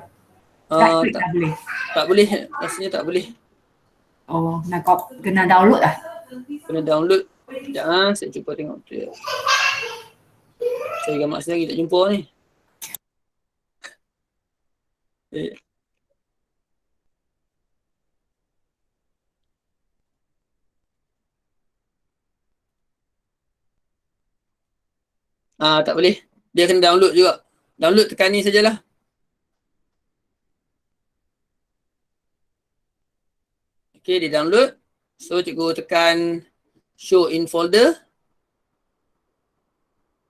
Right click Tak, tak boleh. tak boleh, rasanya tak boleh. Oh, kena download lah. Kena download. Sekejap saya cuba tengok. Saya gambar sendiri tak jumpa ni. Eh. Tak boleh. Dia kena download juga. Download tekan ni sajalah. Okay, dia download. So, cikgu tekan show in folder.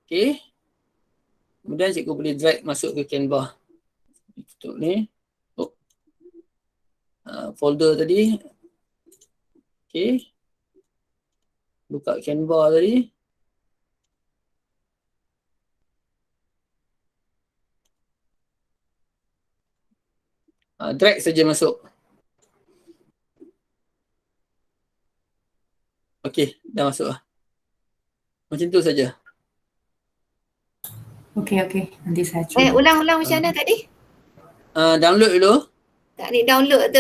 Okay. Kemudian cikgu boleh drag masuk ke Canva. Tutup ni. Oh. Folder tadi. Okay. Buka Canva tadi. Drag saja masuk. Okay, dah masuk lah. Macam tu saja. Okey. Nanti saya cuba. Ulang-ulang macam mana tadi? Download dulu. Tak ni download tu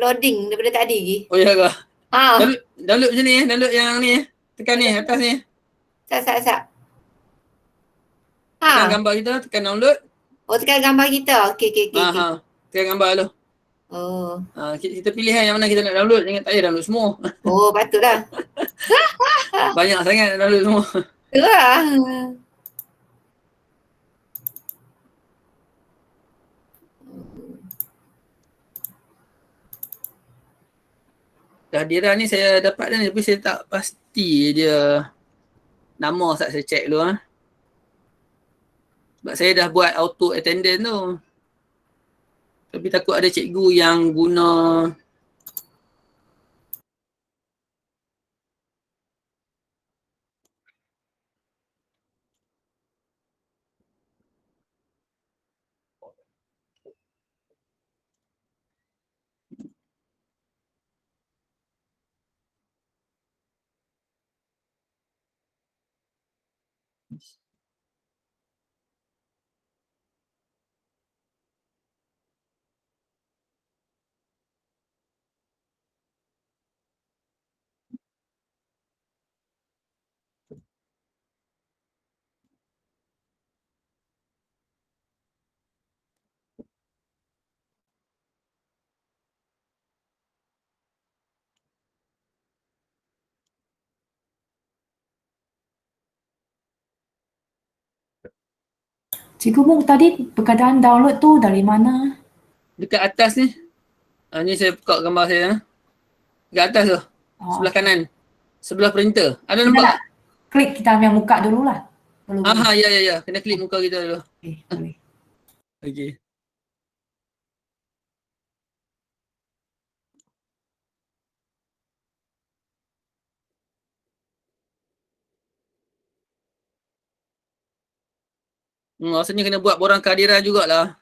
loading daripada tadi lagi. Oh ya ke? Ha, Download macam ni download yang ni tekan ni atas ni. sat. Tekan Ha. gambar kita, tekan download. Oh, tekan gambar kita. Okey. Tekan gambar dulu. Oh. Kita pilih yang mana kita nak download. Jangan tak payah download semua. Oh, patutlah. Banyak sangat nak download semua. Itulah. Kehadiran ni saya dapat dah ni tapi saya tak pasti dia nama tak saya check dulu . Sebab saya dah buat auto attendance tu. Tapi takut ada cikgu yang guna Cikgu Mung tadi perkataan download tu dari mana? Dekat atas ni. Ni saya buka gambar saya. Dekat atas tu. Oh, Sebelah kanan. Sebelah printer. Ada kita nampak? nak klik kita ambil muka dululah. Kalau boleh. Aha, ya. Kena klik muka kita dulu. Okay, boleh. Okey. Rasanya kena buat borang kehadiran jugalah.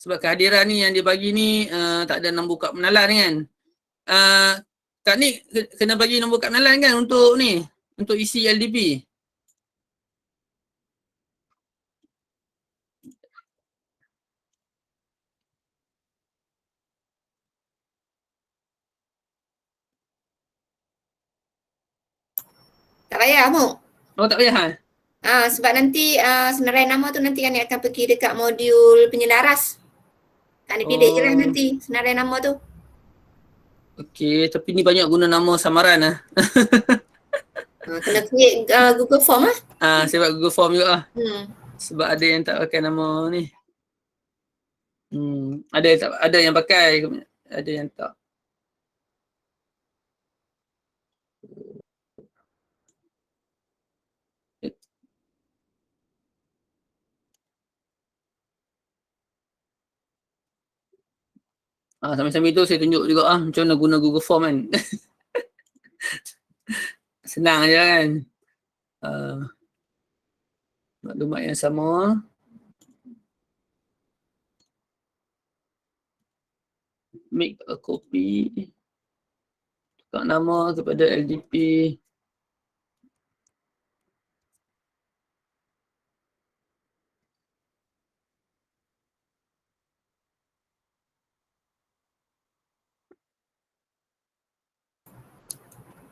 Sebab kehadiran ni yang dia bagi ni tak ada nombor kad pengenalan kan. Kat ni kena bagi nombor kad pengenalan kan untuk ni. Untuk isi LDP. Tak payah Muk. Oh tak payah kan? Sebab nanti senarai nama tu nanti kan dia akan pergi dekat modul penyelaras. Tak ni pilih je lah nanti senarai nama tu. Okey, tapi ni banyak guna nama samaran lah. Kena create Google Form lah. Saya buat Google Form juga lah. Hmm. Sebab ada yang tak pakai nama ni. Ada yang pakai, ada yang tak. Sambil-sambil tu saya tunjuk juga macam mana guna Google Form kan. Senang je kan. Maklumat yang sama. Make a copy. Tukar nama kepada LDP.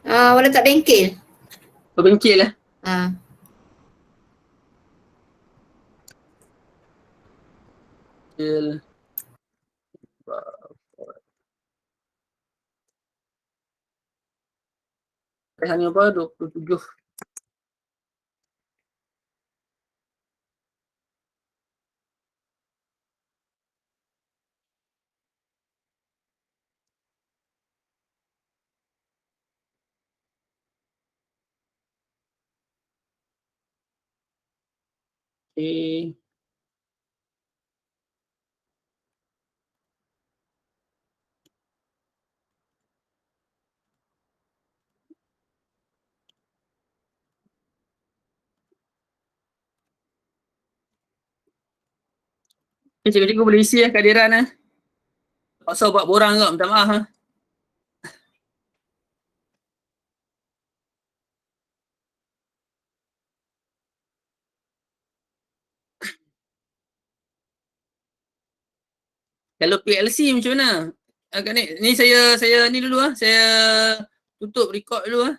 Awak letak bengkel. Bengkel lah. Bengkel. Hanya apa? 27. Okay. Cikgu-cikgu boleh isi kehadiran lah. Paksa buat borang juga, minta maaf lah. Kalau PLC macam mana? Agak ni saya ni dulu saya tutup record dulu